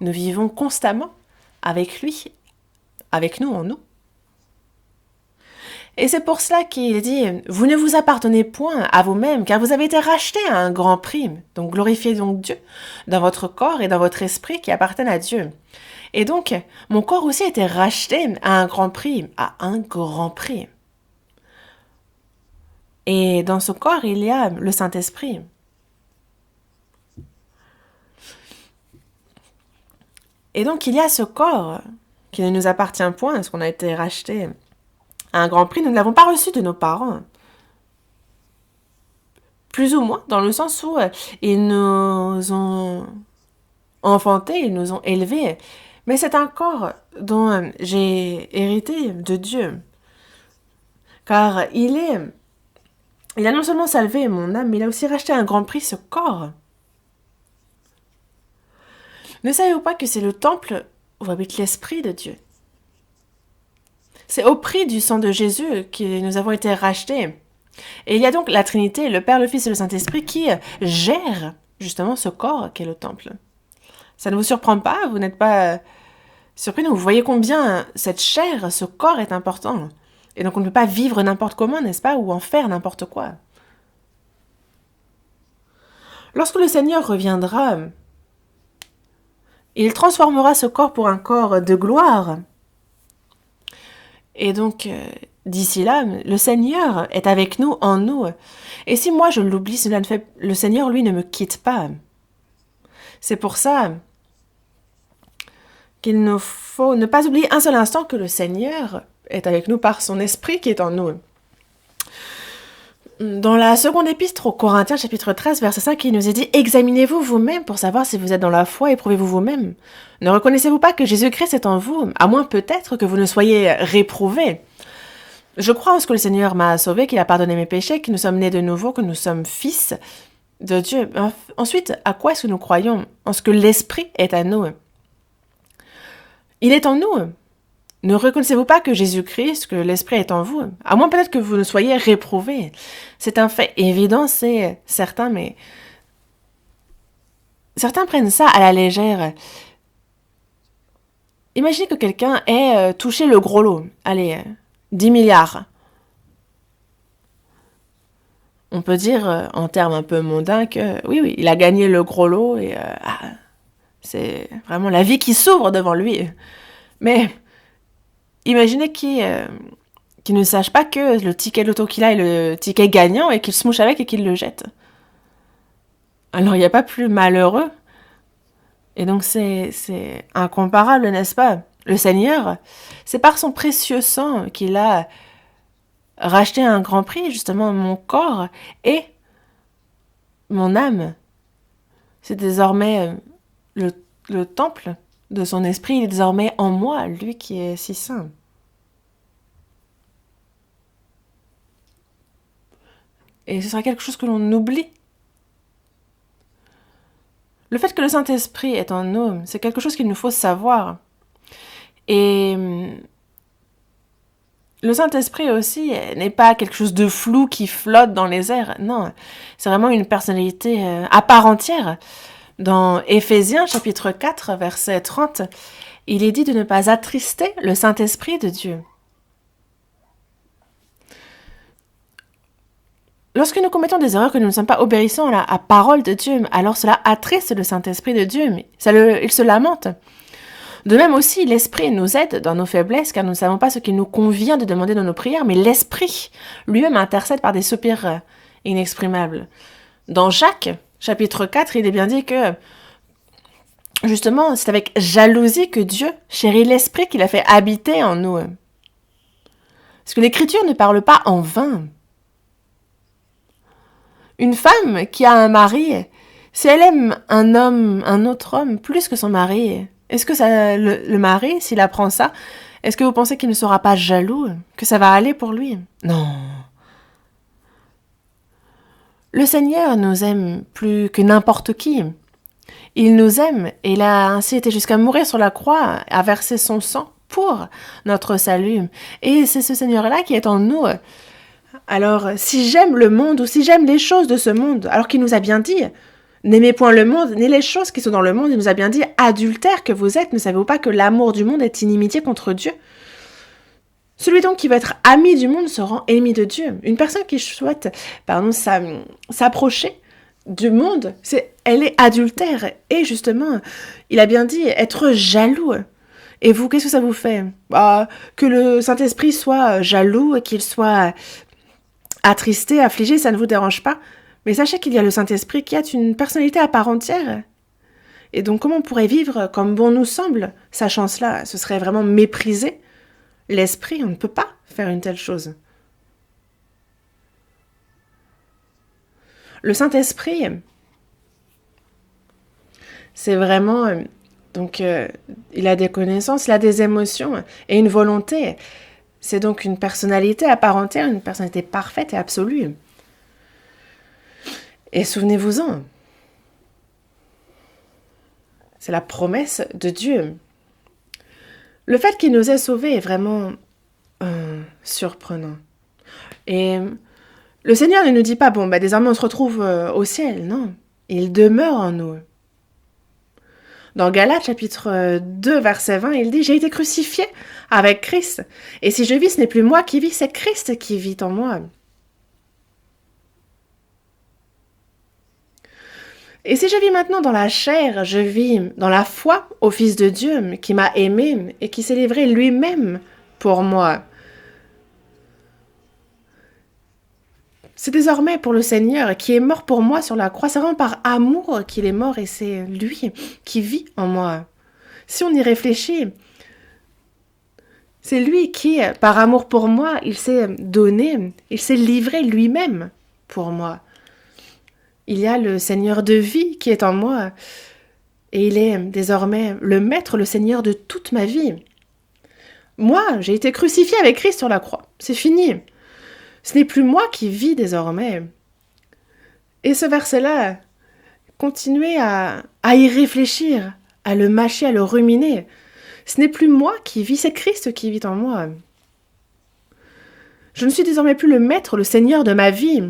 Nous vivons constamment avec lui, avec nous, en nous. Et c'est pour cela qu'il dit « Vous ne vous appartenez point à vous-même, car vous avez été rachetés à un grand prix. Donc glorifiez donc Dieu dans votre corps et dans votre esprit qui appartiennent à Dieu. » Et donc, mon corps aussi a été racheté à un grand prix, à un grand prix. Et dans ce corps, il y a le Saint-Esprit. Et donc, il y a ce corps qui ne nous appartient point, parce qu'on a été racheté à un grand prix. Nous ne l'avons pas reçu de nos parents. Plus ou moins, dans le sens où ils nous ont enfantés, ils nous ont élevés. Mais c'est un corps dont j'ai hérité de Dieu. Car il a non seulement salvé mon âme, mais il a aussi racheté à un grand prix ce corps. Ne savez-vous pas que c'est le temple où habite l'Esprit de Dieu? C'est au prix du sang de Jésus que nous avons été rachetés. Et il y a donc la Trinité, le Père, le Fils et le Saint-Esprit qui gèrent justement ce corps qu'est le temple. Ça ne vous surprend pas? Vous n'êtes pas surpris? Vous voyez combien cette chair, ce corps est important. Et donc on ne peut pas vivre n'importe comment, n'est-ce pas? Ou en faire n'importe quoi. Lorsque le Seigneur reviendra, il transformera ce corps pour un corps de gloire. Et donc, d'ici là, le Seigneur est avec nous, en nous. Et si moi je l'oublie, le Seigneur, lui, ne me quitte pas. C'est pour ça qu'il nous faut ne pas oublier un seul instant que le Seigneur est avec nous par son esprit qui est en nous. Dans la seconde épître aux Corinthiens, chapitre 13, verset 5, il nous est dit « Examinez-vous vous-même pour savoir si vous êtes dans la foi, éprouvez-vous vous-même. Ne reconnaissez-vous pas que Jésus-Christ est en vous, à moins peut-être que vous ne soyez réprouvés. Je crois en ce que le Seigneur m'a sauvé, qu'il a pardonné mes péchés, que nous sommes nés de nouveau, que nous sommes fils de Dieu. Ensuite, à quoi est-ce que nous croyons? En ce que l'Esprit est à nous. Il est en nous. Ne reconnaissez-vous pas que Jésus-Christ, que l'Esprit est en vous? À moins peut-être que vous ne soyez réprouvés. C'est un fait évident, c'est certain, mais certains prennent ça à la légère. Imaginez que quelqu'un ait touché le gros lot. Allez, 10 milliards. On peut dire, en termes un peu mondains, que oui, il a gagné le gros lot et c'est vraiment la vie qui s'ouvre devant lui. Mais imaginez qu'il ne sache pas que le ticket de loto qu'il a est le ticket gagnant et qu'il se mouche avec et qu'il le jette. Alors il n'y a pas plus malheureux Et donc c'est incomparable, n'est-ce pas? Le Seigneur, c'est par son précieux sang qu'il a racheté à un grand prix, justement, mon corps et mon âme. C'est désormais le temple de son esprit, il est désormais en moi, lui qui est si saint. Et ce sera quelque chose que l'on oublie. Le fait que le Saint-Esprit est en nous, c'est quelque chose qu'il nous faut savoir. Et le Saint-Esprit aussi n'est pas quelque chose de flou qui flotte dans les airs. Non, c'est vraiment une personnalité à part entière. Dans Éphésiens chapitre 4, verset 30, il est dit de ne pas attrister le Saint-Esprit de Dieu. Lorsque nous commettons des erreurs, que nous ne sommes pas obéissants à la parole de Dieu, alors cela attriste le Saint-Esprit de Dieu, mais il se lamente. De même aussi, l'Esprit nous aide dans nos faiblesses, car nous ne savons pas ce qu'il nous convient de demander dans nos prières, mais l'Esprit lui-même intercède par des soupirs inexprimables. Dans Jacques, chapitre 4, il est bien dit que, justement, c'est avec jalousie que Dieu chérit l'Esprit qu'il a fait habiter en nous. Parce que l'Écriture ne parle pas en vain. Une femme qui a un mari, si elle aime un autre homme, plus que son mari, est-ce que le mari, s'il apprend ça, est-ce que vous pensez qu'il ne sera pas jaloux, que ça va aller pour lui? Non. Le Seigneur nous aime plus que n'importe qui. Il nous aime et il a ainsi été jusqu'à mourir sur la croix, à verser son sang pour notre salut. Et c'est ce Seigneur-là qui est en nous. Alors, si j'aime le monde ou si j'aime les choses de ce monde, alors qu'il nous a bien dit, n'aimez point le monde, ni les choses qui sont dans le monde, il nous a bien dit, adultères que vous êtes, ne savez-vous pas que l'amour du monde est inimitié contre Dieu? Celui donc qui veut être ami du monde se rend ennemi de Dieu. Une personne qui souhaite s'approcher du monde, elle est adultère. Et justement, il a bien dit, être jaloux. Et vous, qu'est-ce que ça vous fait? Que le Saint-Esprit soit jaloux, qu'il soit attristé, affligé, ça ne vous dérange pas. Mais sachez qu'il y a le Saint-Esprit qui a une personnalité à part entière. Et donc, comment on pourrait vivre comme bon nous semble, sachant cela? Ce serait vraiment mépriser l'Esprit. On ne peut pas faire une telle chose. Le Saint-Esprit, c'est vraiment... il a des connaissances, il a des émotions et une volonté. C'est donc une personnalité à part entière, une personnalité parfaite et absolue. Et souvenez-vous-en, c'est la promesse de Dieu. Le fait qu'il nous ait sauvés est vraiment surprenant. Et le Seigneur ne nous dit pas, désormais on se retrouve au ciel. Non, il demeure en nous. Dans Galates, chapitre 2, verset 20, il dit « J'ai été crucifié avec Christ, et si je vis, ce n'est plus moi qui vis, c'est Christ qui vit en moi. » Et si je vis maintenant dans la chair, je vis dans la foi au Fils de Dieu qui m'a aimé et qui s'est livré lui-même pour moi. C'est désormais pour le Seigneur qui est mort pour moi sur la croix. C'est vraiment par amour qu'il est mort et c'est lui qui vit en moi. Si on y réfléchit, c'est lui qui, par amour pour moi, il s'est donné, il s'est livré lui-même pour moi. Il y a le Seigneur de vie qui est en moi et il est désormais le Maître, le Seigneur de toute ma vie. Moi, j'ai été crucifié avec Christ sur la croix. C'est fini. Ce n'est plus moi qui vis désormais. Et ce verset-là, continuez à y réfléchir, à le mâcher, à le ruminer. Ce n'est plus moi qui vis, c'est Christ qui vit en moi. Je ne suis désormais plus le maître, le Seigneur de ma vie.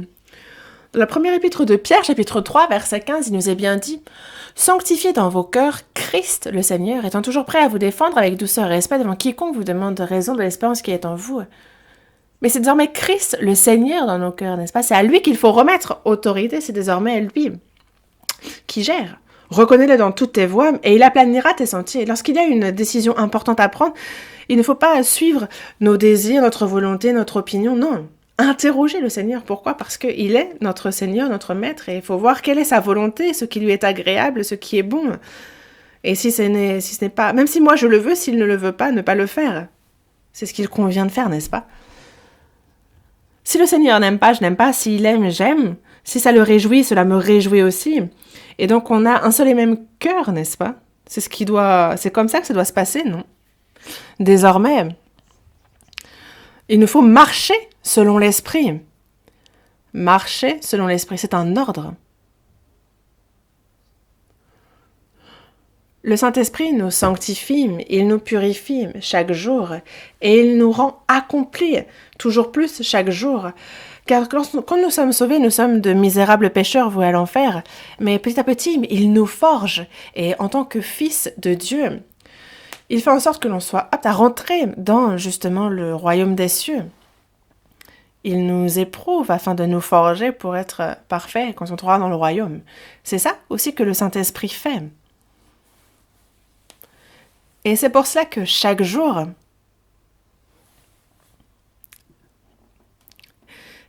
Dans la première épître de Pierre, chapitre 3, verset 15, il nous est bien dit « Sanctifiez dans vos cœurs Christ le Seigneur, étant toujours prêt à vous défendre avec douceur et respect devant quiconque vous demande raison de l'espérance qui est en vous. » Mais c'est désormais Christ, le Seigneur, dans nos cœurs, n'est-ce pas? C'est à lui qu'il faut remettre autorité, c'est désormais lui qui gère. Reconnais-le dans toutes tes voies et il aplanira tes sentiers. Lorsqu'il y a une décision importante à prendre, il ne faut pas suivre nos désirs, notre volonté, notre opinion, non. Interroger le Seigneur. Pourquoi? Parce qu'il est notre Seigneur, notre Maître, et il faut voir quelle est sa volonté, ce qui lui est agréable, ce qui est bon. Et si ce n'est pas, même si moi je le veux, s'il ne le veut pas, ne pas le faire. C'est ce qu'il convient de faire, n'est-ce pas? Si le Seigneur n'aime pas, je n'aime pas. S'il aime, j'aime. Si ça le réjouit, cela me réjouit aussi. Et donc on a un seul et même cœur, n'est-ce pas? C'est comme ça que ça doit se passer, non? Désormais, il nous faut marcher selon l'esprit. Marcher selon l'esprit, c'est un ordre. Le Saint-Esprit nous sanctifie, il nous purifie chaque jour et il nous rend accomplis toujours plus chaque jour. Car quand nous sommes sauvés, nous sommes de misérables pécheurs voués à l'enfer, mais petit à petit, il nous forge et en tant que fils de Dieu, il fait en sorte que l'on soit apte à rentrer dans justement le royaume des cieux. Il nous éprouve afin de nous forger pour être parfaits quand on entrera dans le royaume. C'est ça aussi que le Saint-Esprit fait. Et c'est pour cela que chaque jour,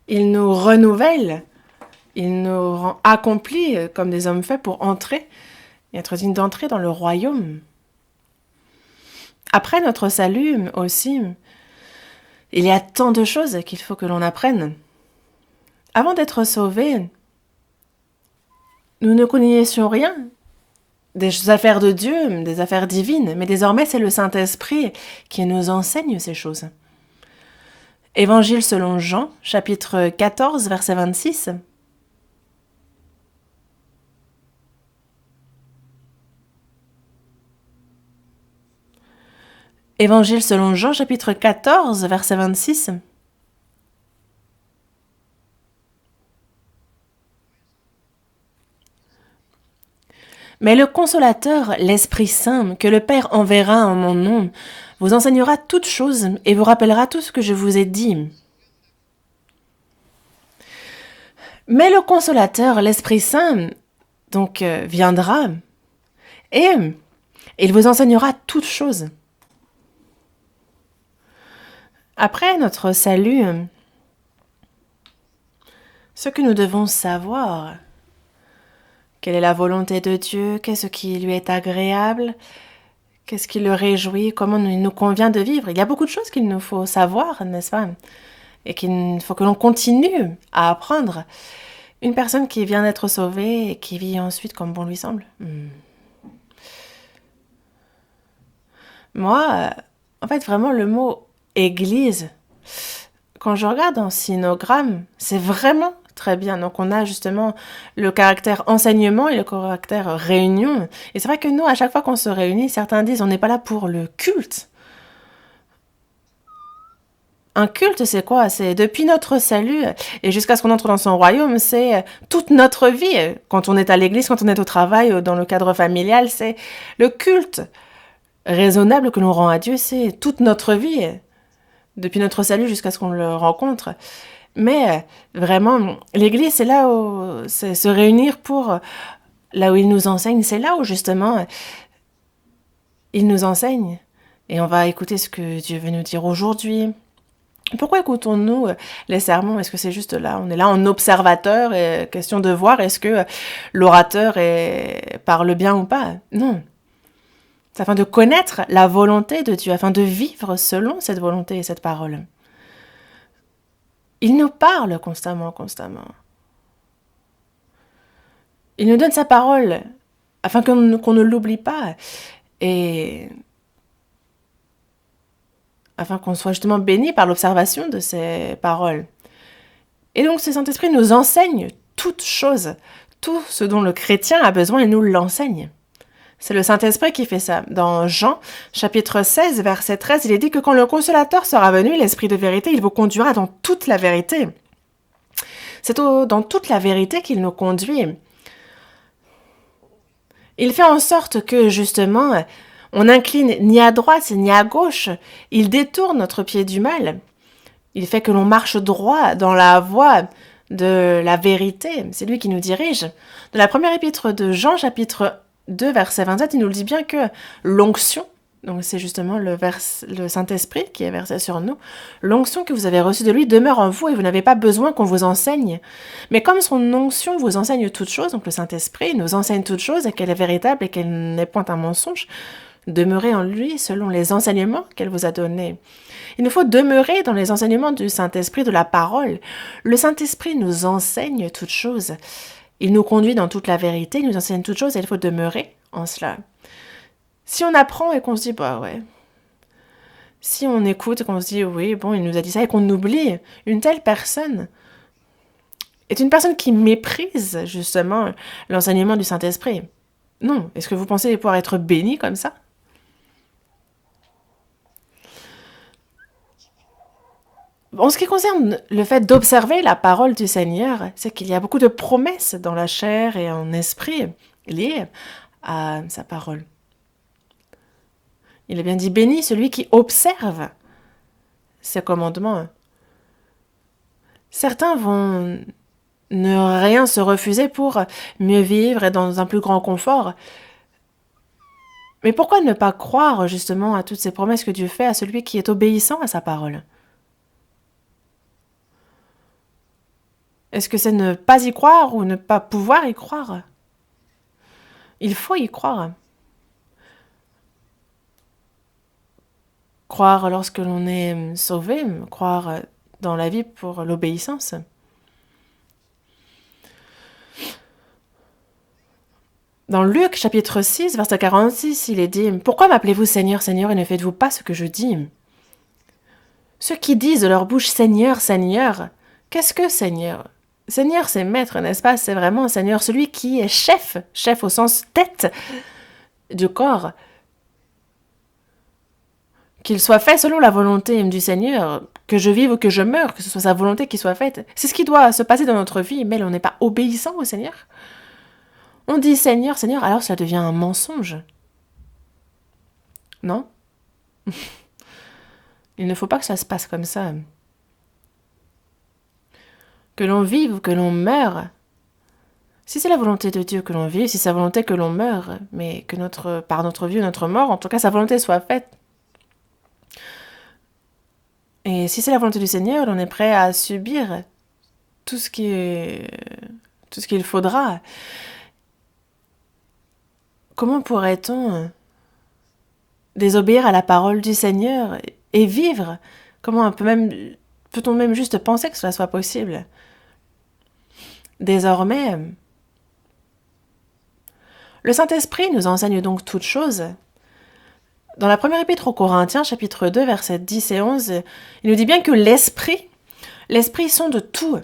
il nous renouvelle, il nous rend accomplis comme des hommes faits pour entrer et être dignes d'entrer dans le royaume. Après notre salut aussi, il y a tant de choses qu'il faut que l'on apprenne. Avant d'être sauvés, nous ne connaissions rien des affaires de Dieu, des affaires divines, mais désormais c'est le Saint-Esprit qui nous enseigne ces choses. Évangile selon Jean, chapitre 14, verset 26. Évangile selon Jean, chapitre 14, verset 26. Mais le Consolateur, l'Esprit Saint, que le Père enverra en mon nom, vous enseignera toutes choses et vous rappellera tout ce que je vous ai dit. Mais le Consolateur, l'Esprit Saint, donc viendra et il vous enseignera toutes choses. Après notre salut, ce que nous devons savoir, quelle est la volonté de Dieu, qu'est-ce qui lui est agréable, qu'est-ce qui le réjouit, comment il nous convient de vivre. Il y a beaucoup de choses qu'il nous faut savoir, n'est-ce pas? Et qu'il faut que l'on continue à apprendre. Une personne qui vient d'être sauvée et qui vit ensuite comme bon lui semble. Moi, en fait, vraiment, le mot « église », quand je regarde en sinogramme, c'est vraiment très bien. Donc, on a justement le caractère enseignement et le caractère réunion. Et c'est vrai que nous, à chaque fois qu'on se réunit, certains disent on n'est pas là pour le culte. Un culte, c'est quoi? C'est depuis notre salut et jusqu'à ce qu'on entre dans son royaume, c'est toute notre vie. Quand on est à l'église, quand on est au travail, dans le cadre familial, c'est le culte raisonnable que l'on rend à Dieu, c'est toute notre vie, depuis notre salut jusqu'à ce qu'on le rencontre. Mais vraiment, l'église, c'est là où c'est se réunir pour là où il nous enseigne, c'est là où justement il nous enseigne. Et on va écouter ce que Dieu veut nous dire aujourd'hui. Pourquoi écoutons-nous les sermons? Est-ce que c'est juste là? On est là en observateur et question de voir est-ce que l'orateur parle bien ou pas? Non. C'est afin de connaître la volonté de Dieu, afin de vivre selon cette volonté et cette parole. Il nous parle constamment. Il nous donne sa parole afin qu'on ne l'oublie pas et afin qu'on soit justement béni par l'observation de ces paroles. Et donc, ce Saint-Esprit nous enseigne toutes choses, tout ce dont le chrétien a besoin, il nous l'enseigne. C'est le Saint-Esprit qui fait ça. Dans Jean, chapitre 16, verset 13, il est dit que quand le Consolateur sera venu, l'Esprit de vérité, il vous conduira dans toute la vérité. C'est dans toute la vérité qu'il nous conduit. Il fait en sorte que, justement, on n'incline ni à droite ni à gauche. Il détourne notre pied du mal. Il fait que l'on marche droit dans la voie de la vérité. C'est lui qui nous dirige. Dans la première épître de Jean, chapitre 2, verset 27, il nous le dit bien que l'onction, Donc c'est justement le Saint-Esprit qui est versé sur nous. L'onction que vous avez reçue de lui demeure en vous et vous n'avez pas besoin qu'on vous enseigne. Mais comme son onction vous enseigne toutes choses, donc le Saint-Esprit nous enseigne toutes choses et qu'elle est véritable et qu'elle n'est point un mensonge, demeurez en lui selon les enseignements qu'elle vous a donnés. Il nous faut demeurer dans les enseignements du Saint-Esprit, de la parole. Le Saint-Esprit nous enseigne toutes choses. Il nous conduit dans toute la vérité, il nous enseigne toutes choses et il faut demeurer en cela. Si on apprend et qu'on se dit, bah ouais, si on écoute et qu'on se dit, oui, bon, il nous a dit ça et qu'on oublie, une telle personne est une personne qui méprise justement l'enseignement du Saint-Esprit. Non, est-ce que vous pensez pouvoir être béni comme ça? En ce qui concerne le fait d'observer la parole du Seigneur, c'est qu'il y a beaucoup de promesses dans la chair et en esprit liées à sa parole. Il est bien dit, béni celui qui observe ses commandements. Certains vont ne rien se refuser pour mieux vivre et dans un plus grand confort. Mais pourquoi ne pas croire justement à toutes ces promesses que Dieu fait à celui qui est obéissant à sa parole? Est-ce que c'est ne pas y croire ou ne pas pouvoir y croire? Il faut y croire. Croire lorsque l'on est sauvé, croire dans la vie pour l'obéissance. Dans Luc chapitre 6, verset 46, il est dit « Pourquoi m'appelez-vous Seigneur, Seigneur, et ne faites-vous pas ce que je dis ?» Ceux qui disent de leur bouche « Seigneur, Seigneur », qu'est-ce que Seigneur? Seigneur, c'est maître, n'est-ce pas? C'est vraiment Seigneur, celui qui est chef, chef au sens tête du corps. Qu'il soit fait selon la volonté du Seigneur, que je vive ou que je meure, que ce soit sa volonté qui soit faite. C'est ce qui doit se passer dans notre vie, mais on n'est pas obéissant au Seigneur. On dit Seigneur, Seigneur, alors cela devient un mensonge. Non? Il ne faut pas que ça se passe comme ça. Que l'on vive ou que l'on meure, si c'est la volonté de Dieu que l'on vive, si c'est sa volonté que l'on meure, mais que par notre vie ou notre mort, en tout cas sa volonté soit faite. Et si c'est la volonté du Seigneur, on est prêt à subir tout ce qu'il faudra. Comment pourrait-on désobéir à la parole du Seigneur et vivre? Comment peut-on même juste penser que cela soit possible? Désormais, le Saint-Esprit nous enseigne donc toutes choses. Dans la première épître aux Corinthiens, chapitre 2, versets 10 et 11, il nous dit bien que l'Esprit sonde tout,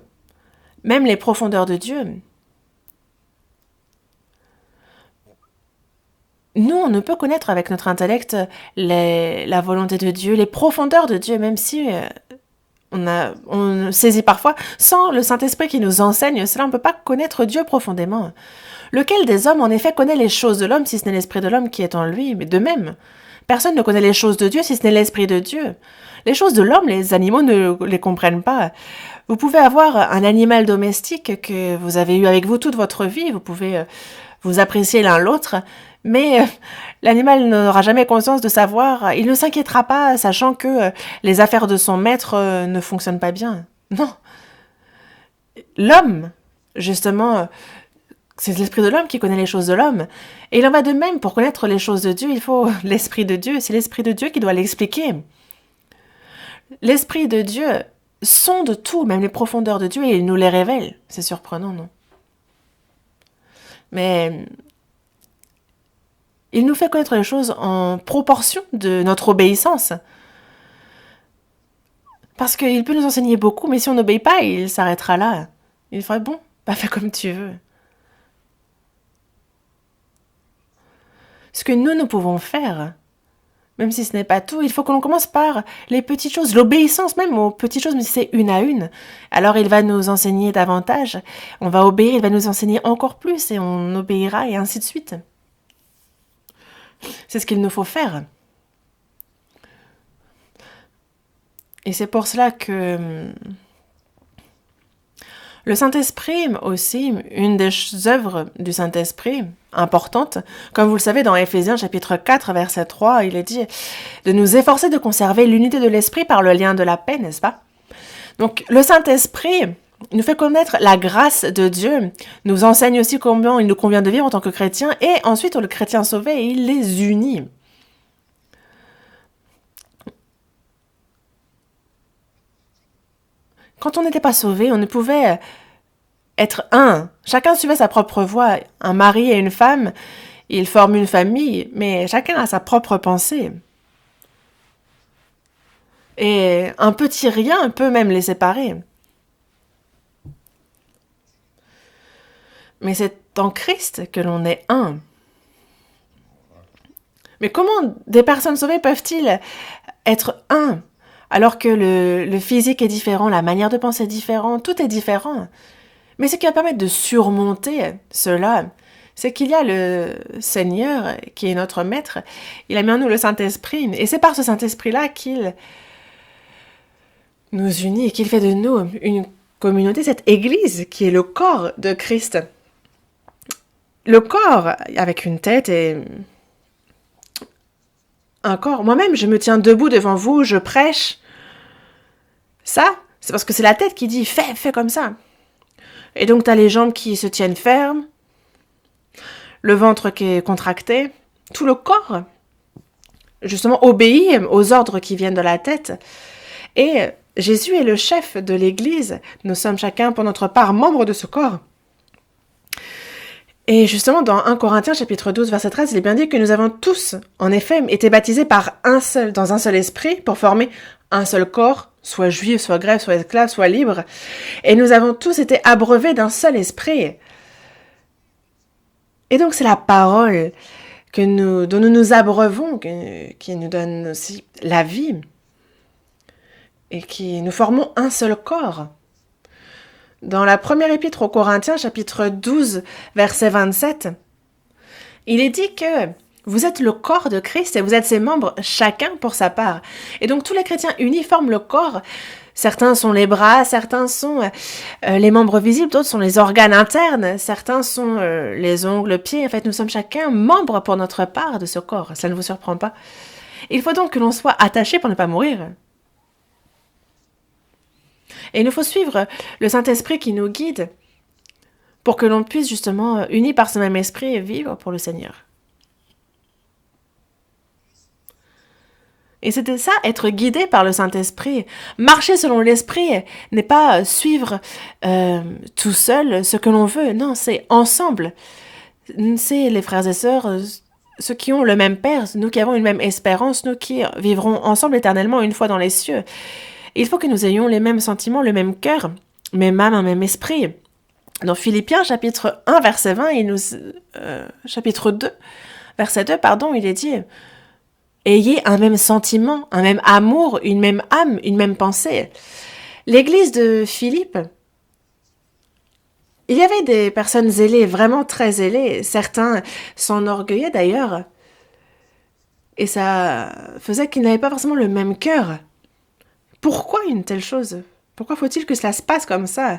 même les profondeurs de Dieu. Nous, on ne peut connaître avec notre intellect la volonté de Dieu, les profondeurs de Dieu, même si on saisit parfois, sans le Saint-Esprit qui nous enseigne cela, on ne peut pas connaître Dieu profondément. Lequel des hommes, en effet, connaît les choses de l'homme si ce n'est l'Esprit de l'homme qui est en lui? Mais de même, personne ne connaît les choses de Dieu si ce n'est l'Esprit de Dieu. Les choses de l'homme, les animaux ne les comprennent pas. Vous pouvez avoir un animal domestique que vous avez eu avec vous toute votre vie, vous pouvez vous apprécier l'un l'autre, mais l'animal n'aura jamais conscience de savoir, il ne s'inquiétera pas, sachant que les affaires de son maître ne fonctionnent pas bien. Non. L'homme, justement, c'est l'esprit de l'homme qui connaît les choses de l'homme. Et il en va de même, pour connaître les choses de Dieu, il faut l'esprit de Dieu, c'est l'esprit de Dieu qui doit l'expliquer. L'esprit de Dieu sonde tout, même les profondeurs de Dieu, et il nous les révèle. C'est surprenant, non? Mais il nous fait connaître les choses en proportion de notre obéissance. Parce qu'il peut nous enseigner beaucoup, mais si on n'obéit pas, il s'arrêtera là. Il ferait bon, fais comme tu veux. Ce que nous pouvons faire, même si ce n'est pas tout, il faut que l'on commence par les petites choses, l'obéissance même aux petites choses, mais si c'est une à une. Alors il va nous enseigner davantage, on va obéir, il va nous enseigner encore plus, et on obéira, et ainsi de suite. C'est ce qu'il nous faut faire. Et c'est pour cela que Le Saint-Esprit aussi, une des œuvres du Saint-Esprit importantes, comme vous le savez dans Éphésiens chapitre 4 verset 3, il est dit de nous efforcer de conserver l'unité de l'Esprit par le lien de la paix, n'est-ce pas? Donc le Saint-Esprit nous fait connaître la grâce de Dieu, nous enseigne aussi combien il nous convient de vivre en tant que chrétiens, et ensuite le chrétien sauvé, il les unit. Quand on n'était pas sauvé, on ne pouvait être un. Chacun suivait sa propre voie. Un mari et une femme, ils forment une famille, mais chacun a sa propre pensée. Et un petit rien peut même les séparer. Mais c'est en Christ que l'on est un. Mais comment des personnes sauvées peuvent-ils être un alors que le physique est différent, la manière de penser est différente, tout est différent? Mais ce qui va permettre de surmonter cela, c'est qu'il y a le Seigneur qui est notre Maître. Il a mis en nous le Saint-Esprit. Et c'est par ce Saint-Esprit-là qu'il nous unit et qu'il fait de nous une communauté, cette Église qui est le corps de Christ. Le corps avec une tête et un corps. Moi-même, je me tiens debout devant vous, je prêche. Ça, c'est parce que c'est la tête qui dit « fais comme ça ». Et donc, tu as les jambes qui se tiennent fermes, le ventre qui est contracté, tout le corps, justement, obéit aux ordres qui viennent de la tête. Et Jésus est le chef de l'Église. Nous sommes chacun, pour notre part, membres de ce corps. Et justement, dans 1 Corinthiens, chapitre 12, verset 13, il est bien dit que nous avons tous, en effet, été baptisés dans un seul esprit pour former un seul corps, soit juif, soit grec, soit esclave, soit libre. Et nous avons tous été abreuvés d'un seul esprit. Et donc, c'est la parole dont nous nous abreuvons, qui nous donne aussi la vie. Et qui nous formons un seul corps. Dans la première épître aux Corinthiens, chapitre 12, verset 27, il est dit que vous êtes le corps de Christ et vous êtes ses membres, chacun pour sa part. Et donc tous les chrétiens unis forment le corps. Certains sont les bras, certains sont les membres visibles, d'autres sont les organes internes, certains sont les ongles, les pieds. En fait, nous sommes chacun membres pour notre part de ce corps. Ça ne vous surprend pas? Il faut donc que l'on soit attaché pour ne pas mourir. Et il nous faut suivre le Saint-Esprit qui nous guide pour que l'on puisse justement, unis par ce même esprit, vivre pour le Seigneur. Et c'était ça, être guidé par le Saint-Esprit. Marcher selon l'Esprit n'est pas suivre tout seul ce que l'on veut. Non, c'est ensemble. C'est les frères et sœurs, ceux qui ont le même Père, nous qui avons une même espérance, nous qui vivrons ensemble éternellement une fois dans les cieux. Il faut que nous ayons les mêmes sentiments, le même cœur, même âme, un même esprit. Dans Philippiens, chapitre 1, verset 20, chapitre 2, verset 2, il est dit « Ayez un même sentiment, un même amour, une même âme, une même pensée. » L'église de Philippe, il y avait des personnes zélées, vraiment très zélées. Certains s'enorgueillaient d'ailleurs. Et ça faisait qu'ils n'avaient pas forcément le même cœur. Pourquoi une telle chose? Pourquoi faut-il que cela se passe comme ça?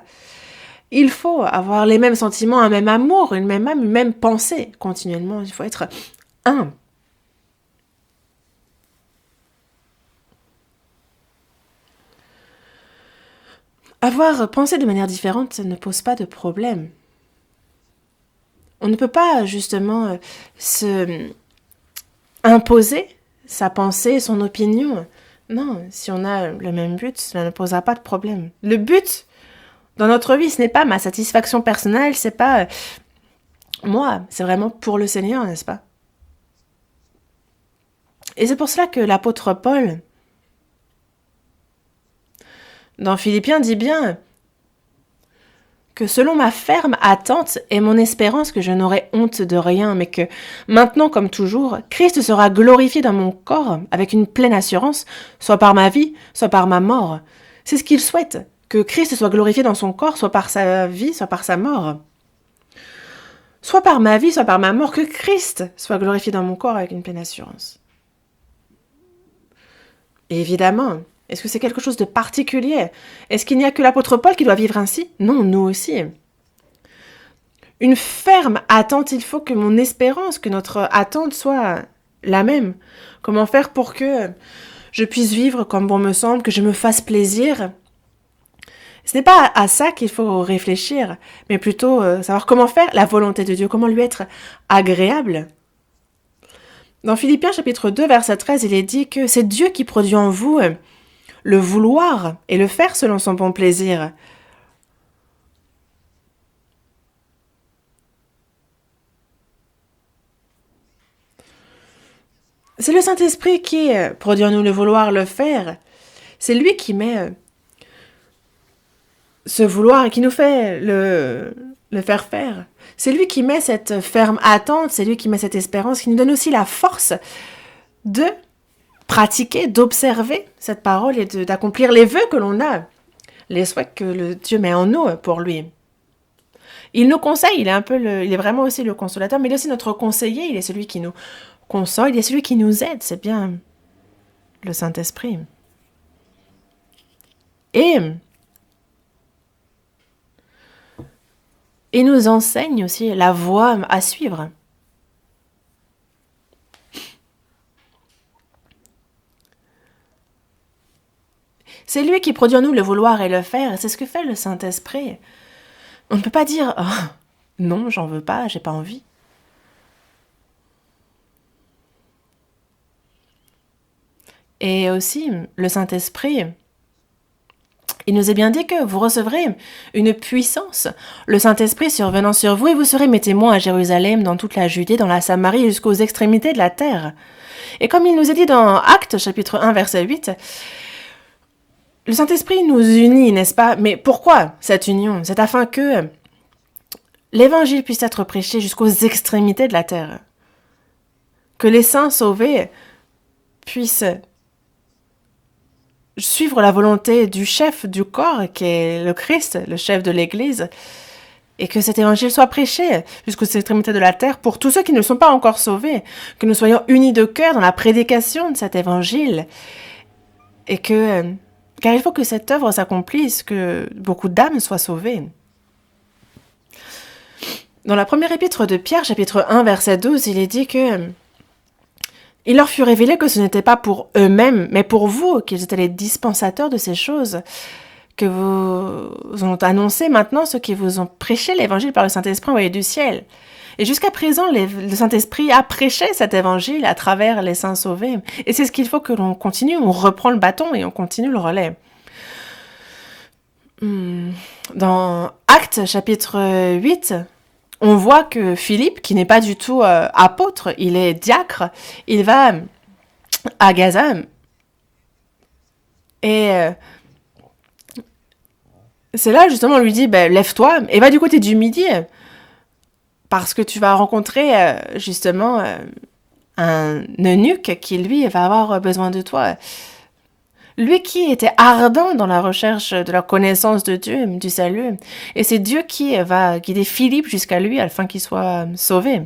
Il faut avoir les mêmes sentiments, un même amour, une même âme, une même pensée continuellement. Il faut être un. Avoir pensé de manière différente, ça ne pose pas de problème. On ne peut pas justement se imposer sa pensée, son opinion. Non, si on a le même but, cela ne posera pas de problème. Le but dans notre vie, ce n'est pas ma satisfaction personnelle, c'est pas moi, c'est vraiment pour le Seigneur, n'est-ce pas? Et c'est pour cela que l'apôtre Paul, dans Philippiens, dit bien que selon ma ferme attente est mon espérance que je n'aurai honte de rien, mais que maintenant, comme toujours, Christ sera glorifié dans mon corps avec une pleine assurance, soit par ma vie, soit par ma mort. C'est ce qu'il souhaite, que Christ soit glorifié dans son corps, soit par sa vie, soit par sa mort. Soit par ma vie, soit par ma mort, que Christ soit glorifié dans mon corps avec une pleine assurance. Et évidemment, Est-ce que c'est quelque chose de particulier? Est-ce qu'il n'y a que l'apôtre Paul qui doit vivre ainsi? Non, nous aussi. Une ferme attente, il faut que mon espérance, que notre attente soit la même. Comment faire pour que je puisse vivre comme bon me semble, que je me fasse plaisir? Ce n'est pas à ça qu'il faut réfléchir, mais plutôt savoir comment faire la volonté de Dieu, comment lui être agréable. Dans Philippiens chapitre 2, verset 13, il est dit que c'est Dieu qui produit en vous le vouloir et le faire selon son bon plaisir. C'est le Saint-Esprit qui produit en nous le vouloir, le faire. C'est lui qui met ce vouloir et qui nous fait le faire faire. C'est lui qui met cette ferme attente, c'est lui qui met cette espérance, qui nous donne aussi la force de pratiquer, d'observer cette parole et d'accomplir les vœux que l'on a, les souhaits que le Dieu met en nous pour lui. Il nous conseille, il est vraiment aussi le consolateur, mais il est aussi notre conseiller, il est celui qui nous console, il est celui qui nous aide, c'est bien le Saint-Esprit. Et il nous enseigne aussi la voie à suivre. C'est lui qui produit en nous le vouloir et le faire, et c'est ce que fait le Saint-Esprit. On ne peut pas dire oh, « Non, j'en veux pas, j'ai pas envie ». Et aussi, le Saint-Esprit, il nous est bien dit que vous recevrez une puissance, le Saint-Esprit survenant sur vous, et vous serez mes témoins à Jérusalem, dans toute la Judée, dans la Samarie, jusqu'aux extrémités de la terre. Et comme il nous est dit dans Actes, chapitre 1, verset 8, le Saint-Esprit nous unit, n'est-ce pas? Mais pourquoi cette union? C'est afin que l'Évangile puisse être prêché jusqu'aux extrémités de la terre. Que les saints sauvés puissent suivre la volonté du chef du corps, qui est le Christ, le chef de l'Église, et que cet évangile soit prêché jusqu'aux extrémités de la terre pour tous ceux qui ne sont pas encore sauvés, que nous soyons unis de cœur dans la prédication de cet évangile, et car il faut que cette œuvre s'accomplisse, que beaucoup d'âmes soient sauvées. Dans la première épître de Pierre, chapitre 1, verset 12, il est dit que il leur fut révélé que ce n'était pas pour eux-mêmes, mais pour vous, qu'ils étaient les dispensateurs de ces choses, que vous ont annoncé maintenant ceux qui vous ont prêché l'évangile par le Saint-Esprit envoyé du ciel. Et jusqu'à présent, le Saint-Esprit a prêché cet évangile à travers les saints sauvés. Et c'est ce qu'il faut que l'on continue, on reprend le bâton et on continue le relais. Dans Actes, chapitre 8, on voit que Philippe, qui n'est pas du tout apôtre, il est diacre, il va à Gaza et c'est là justement on lui dit lève-toi et va du côté du midi parce que tu vas rencontrer justement un eunuque qui lui va avoir besoin de toi. Lui qui était ardent dans la recherche de la connaissance de Dieu, du salut. Et c'est Dieu qui va guider Philippe jusqu'à lui afin qu'il soit sauvé.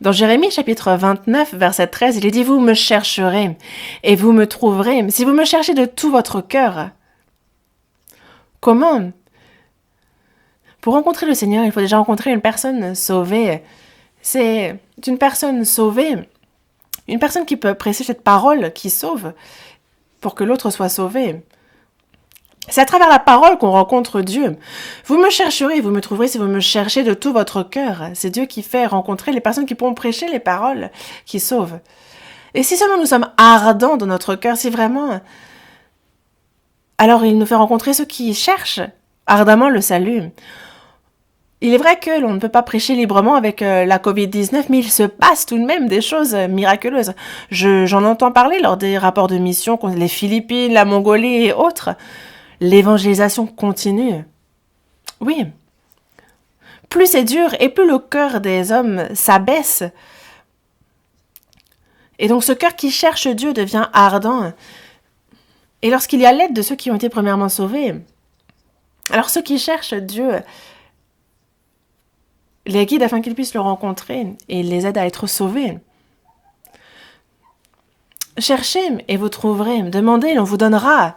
Dans Jérémie chapitre 29, verset 13, il est dit « Vous me chercherez et vous me trouverez, si vous me cherchez de tout votre cœur. » Comment? Pour rencontrer le Seigneur, il faut déjà rencontrer une personne sauvée. C'est une personne sauvée, une personne qui peut prêcher cette parole qui sauve, pour que l'autre soit sauvé. C'est à travers la parole qu'on rencontre Dieu. Vous me chercherez, vous me trouverez si vous me cherchez de tout votre cœur. C'est Dieu qui fait rencontrer les personnes qui pourront prêcher les paroles qui sauvent. Et si seulement nous sommes ardents dans notre cœur, si vraiment... Alors il nous fait rencontrer ceux qui cherchent ardemment le salut. Il est vrai que l'on ne peut pas prêcher librement avec la Covid-19, mais il se passe tout de même des choses miraculeuses. J'en entends parler lors des rapports de mission contre les Philippines, la Mongolie et autres. L'évangélisation continue. Oui. Plus c'est dur et plus le cœur des hommes s'abaisse. Et donc ce cœur qui cherche Dieu devient ardent. Et lorsqu'il y a l'aide de ceux qui ont été premièrement sauvés, alors ceux qui cherchent Dieu les guide afin qu'ils puissent le rencontrer et les aide à être sauvés. Cherchez et vous trouverez, demandez et on vous donnera.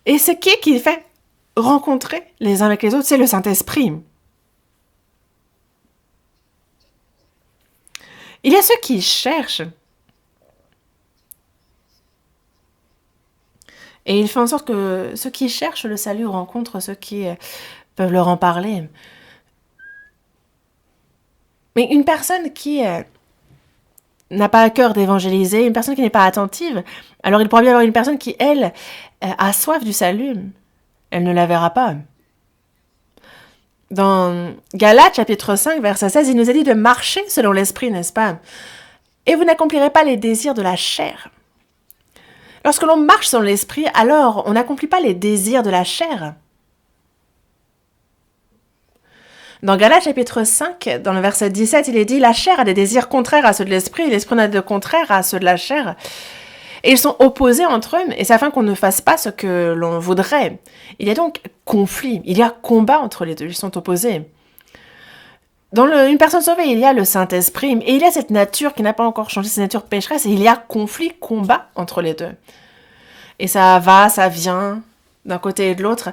Et c'est qui fait rencontrer les uns avec les autres? C'est le Saint-Esprit. Il y a ceux qui cherchent. Et il fait en sorte que ceux qui cherchent le salut rencontrent ceux qui peuvent leur en parler. Mais une personne qui n'a pas à cœur d'évangéliser, une personne qui n'est pas attentive, alors il pourra bien avoir une personne qui, elle, a soif du salut. Elle ne la verra pas. Dans Galates, chapitre 5, verset 16, il nous a dit de marcher selon l'esprit, n'est-ce pas? Et vous n'accomplirez pas les désirs de la chair. Lorsque l'on marche selon l'esprit, alors on n'accomplit pas les désirs de la chair. Dans Galates chapitre 5, dans le verset 17, il est dit « La chair a des désirs contraires à ceux de l'esprit, et l'esprit en a de contraires à ceux de la chair. » Et ils sont opposés entre eux, et c'est afin qu'on ne fasse pas ce que l'on voudrait. Il y a donc conflit, il y a combat entre les deux, ils sont opposés. Dans une personne sauvée, il y a le Saint-Esprit, et il y a cette nature qui n'a pas encore changé, cette nature pécheresse, et il y a conflit, combat entre les deux. Et ça va, ça vient, d'un côté et de l'autre.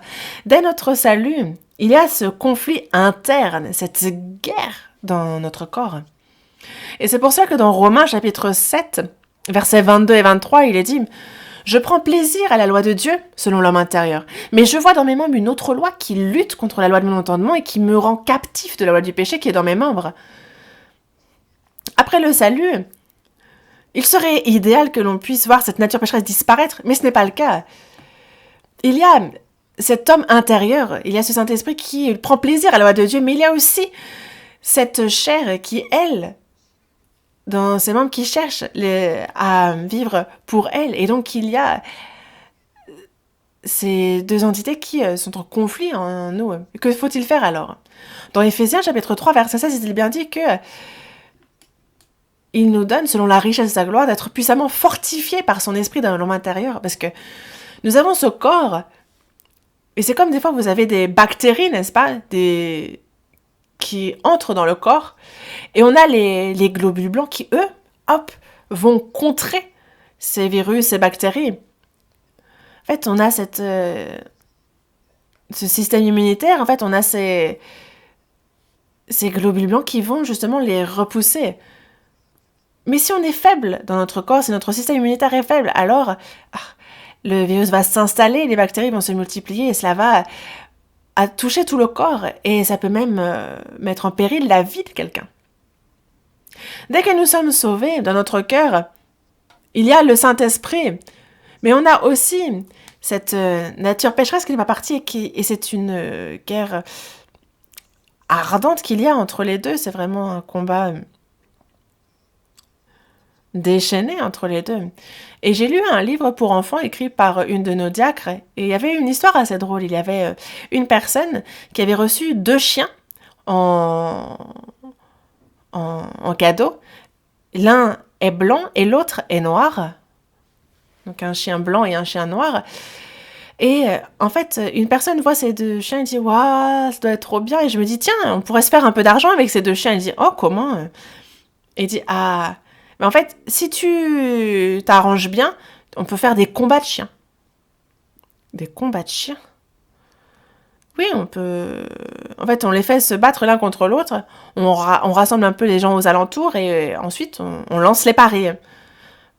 Dès notre salut, il y a ce conflit interne, cette guerre dans notre corps. Et c'est pour ça que dans Romains chapitre 7, versets 22 et 23, il est dit « Je prends plaisir à la loi de Dieu, selon l'homme intérieur, mais je vois dans mes membres une autre loi qui lutte contre la loi de mon entendement et qui me rend captif de la loi du péché qui est dans mes membres. » Après le salut, il serait idéal que l'on puisse voir cette nature pécheresse disparaître, mais ce n'est pas le cas. Il y a cet homme intérieur, il y a ce Saint-Esprit qui prend plaisir à la loi de Dieu, mais il y a aussi cette chair qui, elle, dans ses membres, qui cherche à vivre pour elle. Et donc, il y a ces deux entités qui sont en conflit en nous. Que faut-il faire alors? Dans Éphésiens, chapitre 3, verset 16, il est bien dit que il nous donne, selon la richesse de sa gloire, d'être puissamment fortifiés par son esprit dans l'homme intérieur. Parce que nous avons ce corps, et c'est comme des fois vous avez des bactéries, n'est-ce pas, qui entrent dans le corps, et on a les globules blancs qui, eux, hop, vont contrer ces virus, ces bactéries. En fait, on a ce système immunitaire, en fait, on a ces globules blancs qui vont justement les repousser. Mais si on est faible dans notre corps, si notre système immunitaire est faible, alors le virus va s'installer, les bactéries vont se multiplier et cela va toucher tout le corps et ça peut même mettre en péril la vie de quelqu'un. Dès que nous sommes sauvés dans notre cœur, il y a le Saint-Esprit, mais on a aussi cette nature pécheresse qui n'est pas partie et c'est une guerre ardente qu'il y a entre les deux. C'est vraiment un combat déchaîné entre les deux. Et j'ai lu un livre pour enfants écrit par une de nos diacres et il y avait une histoire assez drôle. Il y avait une personne qui avait reçu 2 chiens en cadeau. L'un est blanc et l'autre est noir. Donc un chien blanc et un chien noir. Et en fait, une personne voit ces 2 chiens et dit « Waouh, ça doit être trop bien !» Et je me dis « Tiens, on pourrait se faire un peu d'argent avec ces 2 chiens. » Il dit « Oh, comment ?» Et il dit « Ah, mais en fait, si tu t'arranges bien, on peut faire des combats de chiens. » Des combats de chiens? Oui, on peut... En fait, on les fait se battre l'un contre l'autre, on rassemble un peu les gens aux alentours et ensuite on lance les paris.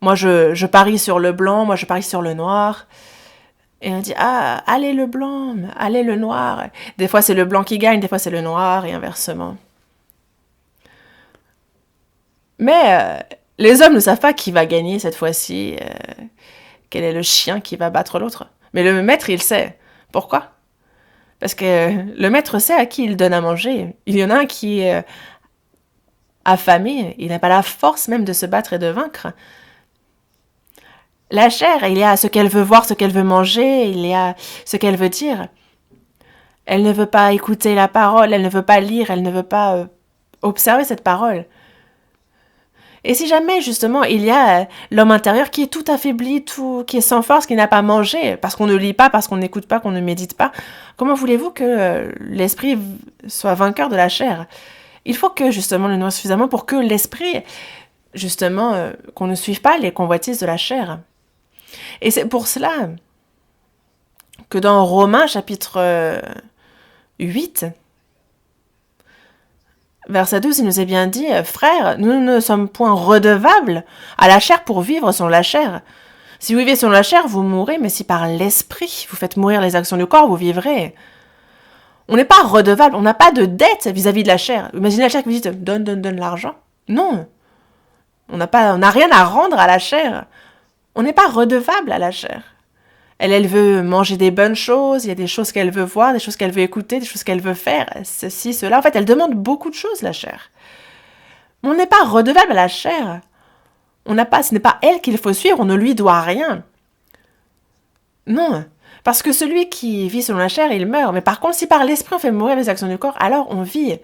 Moi, je parie sur le blanc, moi je parie sur le noir. Et on dit « Ah, allez le blanc, allez le noir. » Des fois, c'est le blanc qui gagne, des fois, c'est le noir et inversement. Mais les hommes ne savent pas qui va gagner cette fois-ci, quel est le chien qui va battre l'autre. Mais le maître, il sait. Pourquoi? Parce que le maître sait à qui il donne à manger. Il y en a un qui est affamé, il n'a pas la force même de se battre et de vaincre. La chair, il y a ce qu'elle veut voir, ce qu'elle veut manger, il y a ce qu'elle veut dire. Elle ne veut pas écouter la parole, elle ne veut pas lire, elle ne veut pas observer cette parole. Et si jamais, justement, il y a l'homme intérieur qui est tout affaibli, qui est sans force, qui n'a pas mangé, parce qu'on ne lit pas, parce qu'on n'écoute pas, qu'on ne médite pas, comment voulez-vous que l'esprit soit vainqueur de la chair? Il faut que, justement, le nourrir suffisamment pour que l'esprit justement, qu'on ne suive pas les convoitises de la chair. Et c'est pour cela que dans Romains chapitre 8, verset 12, il nous est bien dit, frères, nous ne sommes point redevables à la chair pour vivre selon la chair. Si vous vivez selon la chair, vous mourrez, mais si par l'esprit vous faites mourir les actions du corps, vous vivrez. On n'est pas redevable, on n'a pas de dette vis-à-vis de la chair. Imaginez la chair qui vous dit, donne l'argent. Non, on n'a rien à rendre à la chair. On n'est pas redevable à la chair. Elle veut manger des bonnes choses, il y a des choses qu'elle veut voir, des choses qu'elle veut écouter, des choses qu'elle veut faire, ceci, cela. En fait, elle demande beaucoup de choses, la chair. Mais on n'est pas redevable à la chair. Ce n'est pas elle qu'il faut suivre, on ne lui doit rien. Non, parce que celui qui vit selon la chair, il meurt. Mais par contre, si par l'esprit on fait mourir les actions du corps, alors on vit.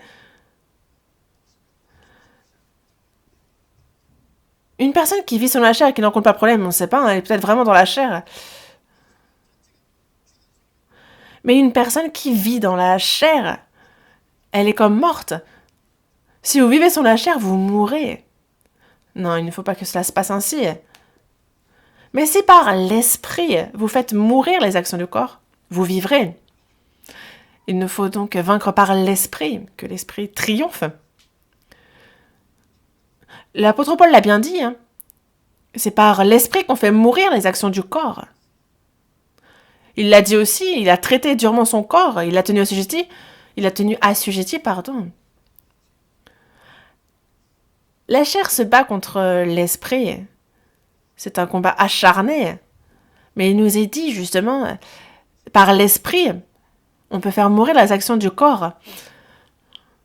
Une personne qui vit selon la chair et qui n'en compte pas de problème, on ne sait pas, elle est peut-être vraiment dans la chair. Mais une personne qui vit dans la chair, elle est comme morte. Si vous vivez selon la chair, vous mourrez. Non, il ne faut pas que cela se passe ainsi. Mais si par l'esprit, vous faites mourir les actions du corps, vous vivrez. Il nous faut donc vaincre par l'esprit, que l'esprit triomphe. L'apôtre Paul l'a bien dit, hein. C'est par l'esprit qu'on fait mourir les actions du corps. Il l'a dit aussi, il a traité durement son corps, il l'a tenu assujetti, pardon. La chair se bat contre l'esprit. C'est un combat acharné. Mais il nous est dit, justement, par l'esprit, on peut faire mourir les actions du corps.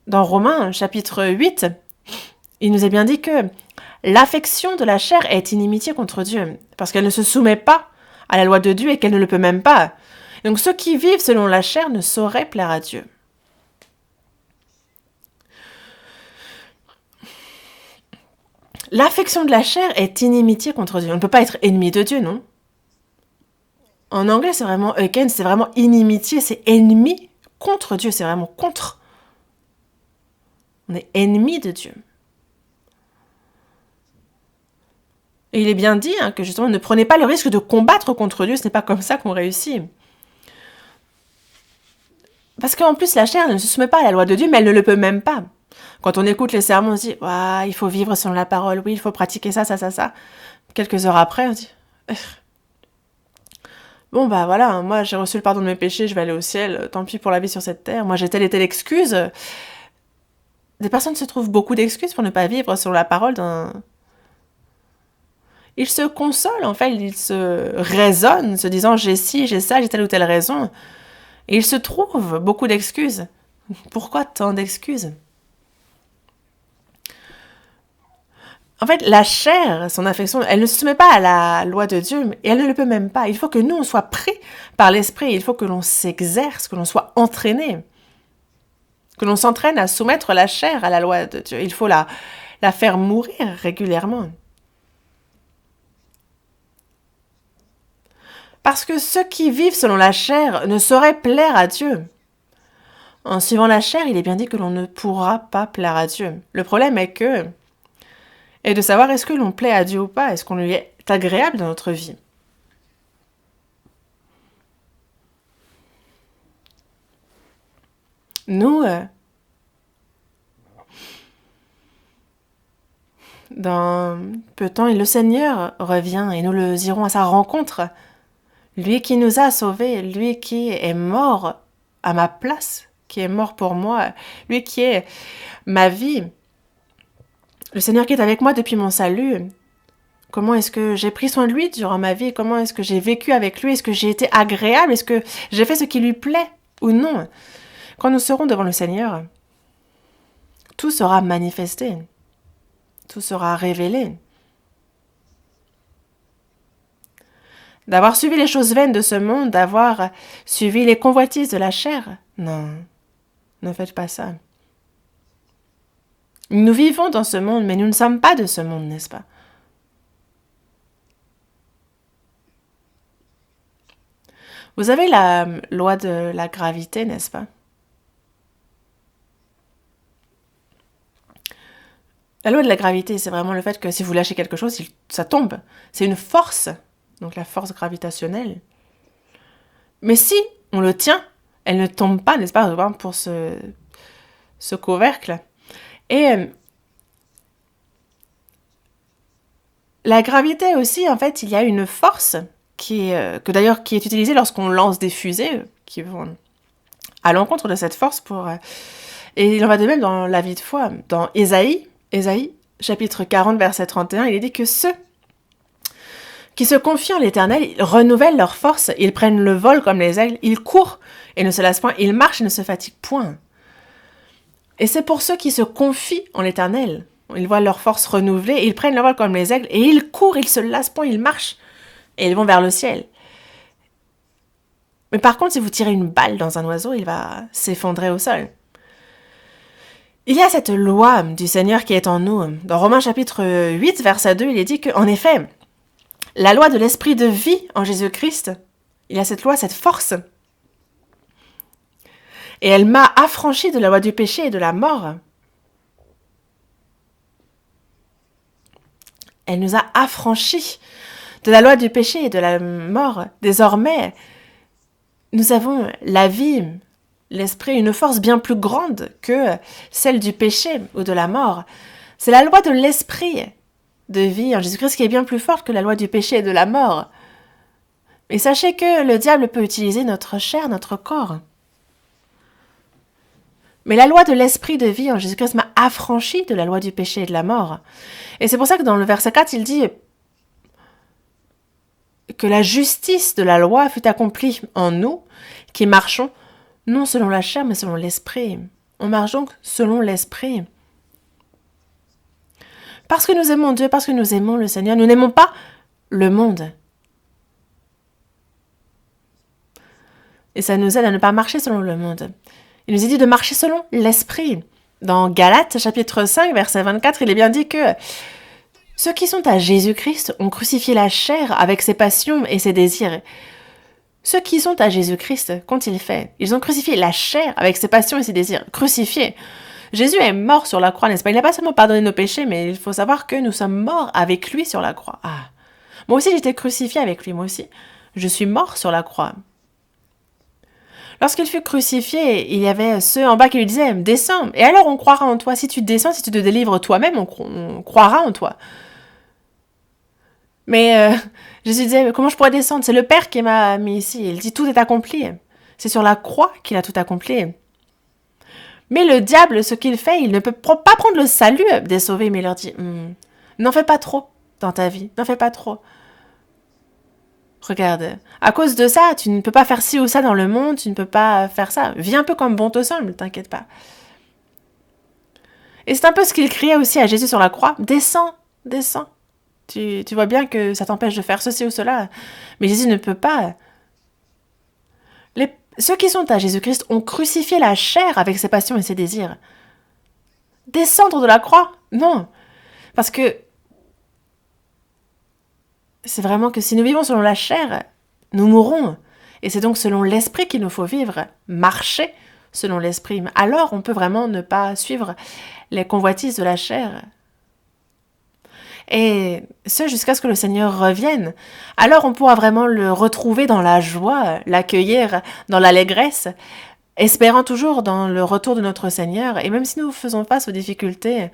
Dans Romains, chapitre 8, il nous est bien dit que l'affection de la chair est inimitié contre Dieu, parce qu'elle ne se soumet pas à la loi de Dieu et qu'elle ne le peut même pas. Donc ceux qui vivent selon la chair ne sauraient plaire à Dieu. L'affection de la chair est inimitié contre Dieu. On ne peut pas être ennemi de Dieu, non? En anglais, c'est vraiment against, c'est vraiment inimitié, c'est ennemi contre Dieu, c'est vraiment contre. On est ennemi de Dieu. Et il est bien dit que justement, ne prenez pas le risque de combattre contre Dieu, ce n'est pas comme ça qu'on réussit. Parce qu'en plus, la chair ne se soumet pas à la loi de Dieu, mais elle ne le peut même pas. Quand on écoute les sermons, on se dit « il faut vivre selon la parole, oui, il faut pratiquer ça. » Quelques heures après, on se dit « Bon, voilà, moi j'ai reçu le pardon de mes péchés, je vais aller au ciel, tant pis pour la vie sur cette terre, moi j'ai telle et telle excuse. » Des personnes se trouvent beaucoup d'excuses pour ne pas vivre selon la parole Ils se consolent, en fait, ils se raisonnent, se disant « j'ai ci, j'ai ça, j'ai telle ou telle raison ». Et ils se trouvent beaucoup d'excuses. Pourquoi tant d'excuses? En fait, la chair, son affection, elle ne se soumet pas à la loi de Dieu, et elle ne le peut même pas. Il faut que nous, on soit pris par l'esprit, il faut que l'on s'exerce, que l'on soit entraîné, que l'on s'entraîne à soumettre la chair à la loi de Dieu. Il faut la faire mourir régulièrement. Parce que ceux qui vivent selon la chair ne sauraient plaire à Dieu. En suivant la chair, il est bien dit que l'on ne pourra pas plaire à Dieu. Le problème est de savoir est-ce que l'on plaît à Dieu ou pas, est-ce qu'on lui est agréable dans notre vie. Nous, dans peu de temps, le Seigneur revient et nous le irons à sa rencontre. Lui qui nous a sauvés, lui qui est mort à ma place, qui est mort pour moi, lui qui est ma vie. Le Seigneur qui est avec moi depuis mon salut. Comment est-ce que j'ai pris soin de lui durant ma vie? Comment est-ce que j'ai vécu avec lui? Est-ce que j'ai été agréable? Est-ce que j'ai fait ce qui lui plaît ou non? Quand nous serons devant le Seigneur, tout sera manifesté. Tout sera révélé. D'avoir suivi les choses vaines de ce monde, d'avoir suivi les convoitises de la chair. Non, ne faites pas ça. Nous vivons dans ce monde, mais nous ne sommes pas de ce monde, n'est-ce pas? Vous avez la loi de la gravité, n'est-ce pas? La loi de la gravité, c'est vraiment le fait que si vous lâchez quelque chose, ça tombe. C'est une force, donc la force gravitationnelle. Mais si on le tient, elle ne tombe pas, n'est-ce pas, par exemple, pour ce couvercle. Et la gravité aussi, en fait, il y a une force qui est utilisée lorsqu'on lance des fusées qui vont à l'encontre de cette force et il en va de même dans la vie de foi. Dans Ésaïe, chapitre 40, verset 31, il est dit que ceux qui se confient en l'Éternel, ils renouvellent leur force, ils prennent le vol comme les aigles, ils courent et ne se lassent point, ils marchent et ne se fatiguent point. Et c'est pour ceux qui se confient en l'Éternel. Ils voient leur force renouvelée, ils prennent le vol comme les aigles, et ils courent, ils se lassent point, ils marchent, et ils vont vers le ciel. Mais par contre, si vous tirez une balle dans un oiseau, il va s'effondrer au sol. Il y a cette loi du Seigneur qui est en nous. Dans Romains chapitre 8, verset 2, il est dit qu'en effet, la loi de l'esprit de vie en Jésus-Christ, il y a cette loi, cette force. Et elle m'a affranchi de la loi du péché et de la mort. Elle nous a affranchis de la loi du péché et de la mort. Désormais, nous avons la vie, l'esprit, une force bien plus grande que celle du péché ou de la mort. C'est la loi de l'esprit de vie en Jésus-Christ qui est bien plus forte que la loi du péché et de la mort. Et sachez que le diable peut utiliser notre chair, notre corps. Mais la loi de l'esprit de vie en Jésus-Christ m'a affranchi de la loi du péché et de la mort. Et c'est pour ça que dans le verset 4, il dit que la justice de la loi fut accomplie en nous, qui marchons non selon la chair, mais selon l'esprit. On marche donc selon l'esprit. Parce que nous aimons Dieu, parce que nous aimons le Seigneur, nous n'aimons pas le monde. Et ça nous aide à ne pas marcher selon le monde. Il nous est dit de marcher selon l'esprit. Dans Galates, chapitre 5, verset 24, il est bien dit que ceux qui sont à Jésus-Christ ont crucifié la chair avec ses passions et ses désirs. Ceux qui sont à Jésus-Christ, qu'ont-ils fait? Ils ont crucifié la chair avec ses passions et ses désirs. Crucifié. Jésus est mort sur la croix, n'est-ce pas? Il n'a pas seulement pardonné nos péchés, mais il faut savoir que nous sommes morts avec lui sur la croix. Ah, moi aussi j'étais crucifié avec lui, moi aussi. Je suis mort sur la croix. Lorsqu'il fut crucifié, il y avait ceux en bas qui lui disaient « Descends !» Et alors on croira en toi. Si tu descends, si tu te délivres toi-même, on croira en toi. Mais Jésus disait « Comment je pourrais descendre? C'est le Père qui m'a mis ici. » Il dit « Tout est accompli. » C'est sur la croix qu'il a tout accompli. Mais le diable, ce qu'il fait, il ne peut pas prendre le salut des sauvés, mais il leur dit « N'en fais pas trop dans ta vie. N'en fais pas trop. » Regarde, à cause de ça, tu ne peux pas faire ci ou ça dans le monde, tu ne peux pas faire ça. Vis un peu comme bon te semble, t'inquiète pas. Et c'est un peu ce qu'il criait aussi à Jésus sur la croix. Descends, descends. Tu vois bien que ça t'empêche de faire ceci ou cela. Mais Jésus ne peut pas. Ceux qui sont à Jésus-Christ ont crucifié la chair avec ses passions et ses désirs. Descendre de la croix? Non. Parce que c'est vraiment que si nous vivons selon la chair, nous mourrons. Et c'est donc selon l'esprit qu'il nous faut vivre, marcher selon l'esprit. Alors on peut vraiment ne pas suivre les convoitises de la chair. Et ce, jusqu'à ce que le Seigneur revienne. Alors on pourra vraiment le retrouver dans la joie, l'accueillir dans l'allégresse, espérant toujours dans le retour de notre Seigneur. Et même si nous faisons face aux difficultés,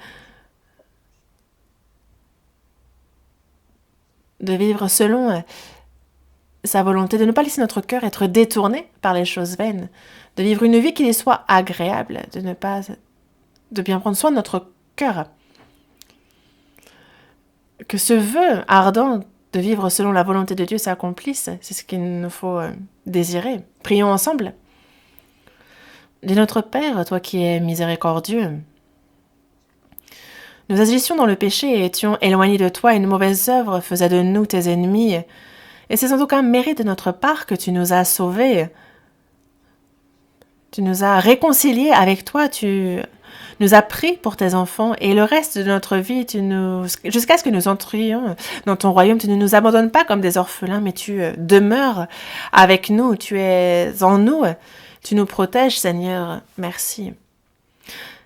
de vivre selon sa volonté, de ne pas laisser notre cœur être détourné par les choses vaines, de vivre une vie qui lui soit agréable, de bien prendre soin de notre cœur. Que ce vœu ardent de vivre selon la volonté de Dieu s'accomplisse, c'est ce qu'il nous faut désirer. Prions ensemble. Dis notre Père, toi qui es miséricordieux, nous agissions dans le péché et étions éloignés de toi, et une mauvaise œuvre faisait de nous tes ennemis. Et c'est sans aucun mérite de notre part que tu nous as sauvés. Tu nous as réconciliés avec toi, tu nous as pris pour tes enfants, et le reste de notre vie, jusqu'à ce que nous entrions dans ton royaume, tu ne nous abandonnes pas comme des orphelins, mais tu demeures avec nous, tu es en nous, tu nous protèges, Seigneur. Merci.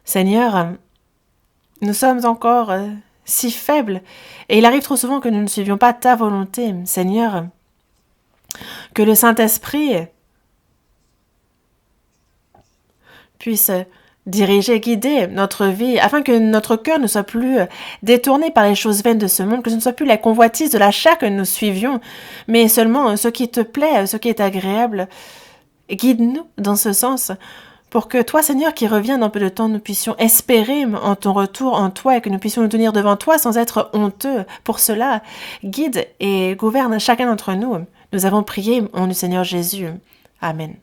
Seigneur, Nous sommes encore si faibles, et il arrive trop souvent que nous ne suivions pas ta volonté, Seigneur. Que le Saint-Esprit puisse diriger, guider notre vie, afin que notre cœur ne soit plus détourné par les choses vaines de ce monde, que ce ne soit plus la convoitise de la chair que nous suivions, mais seulement ce qui te plaît, ce qui est agréable. Guide-nous dans ce sens, pour que toi, Seigneur, qui reviens dans peu de temps, nous puissions espérer en ton retour en toi et que nous puissions nous tenir devant toi sans être honteux. Pour cela, guide et gouverne chacun d'entre nous. Nous avons prié au nom du Seigneur Jésus. Amen.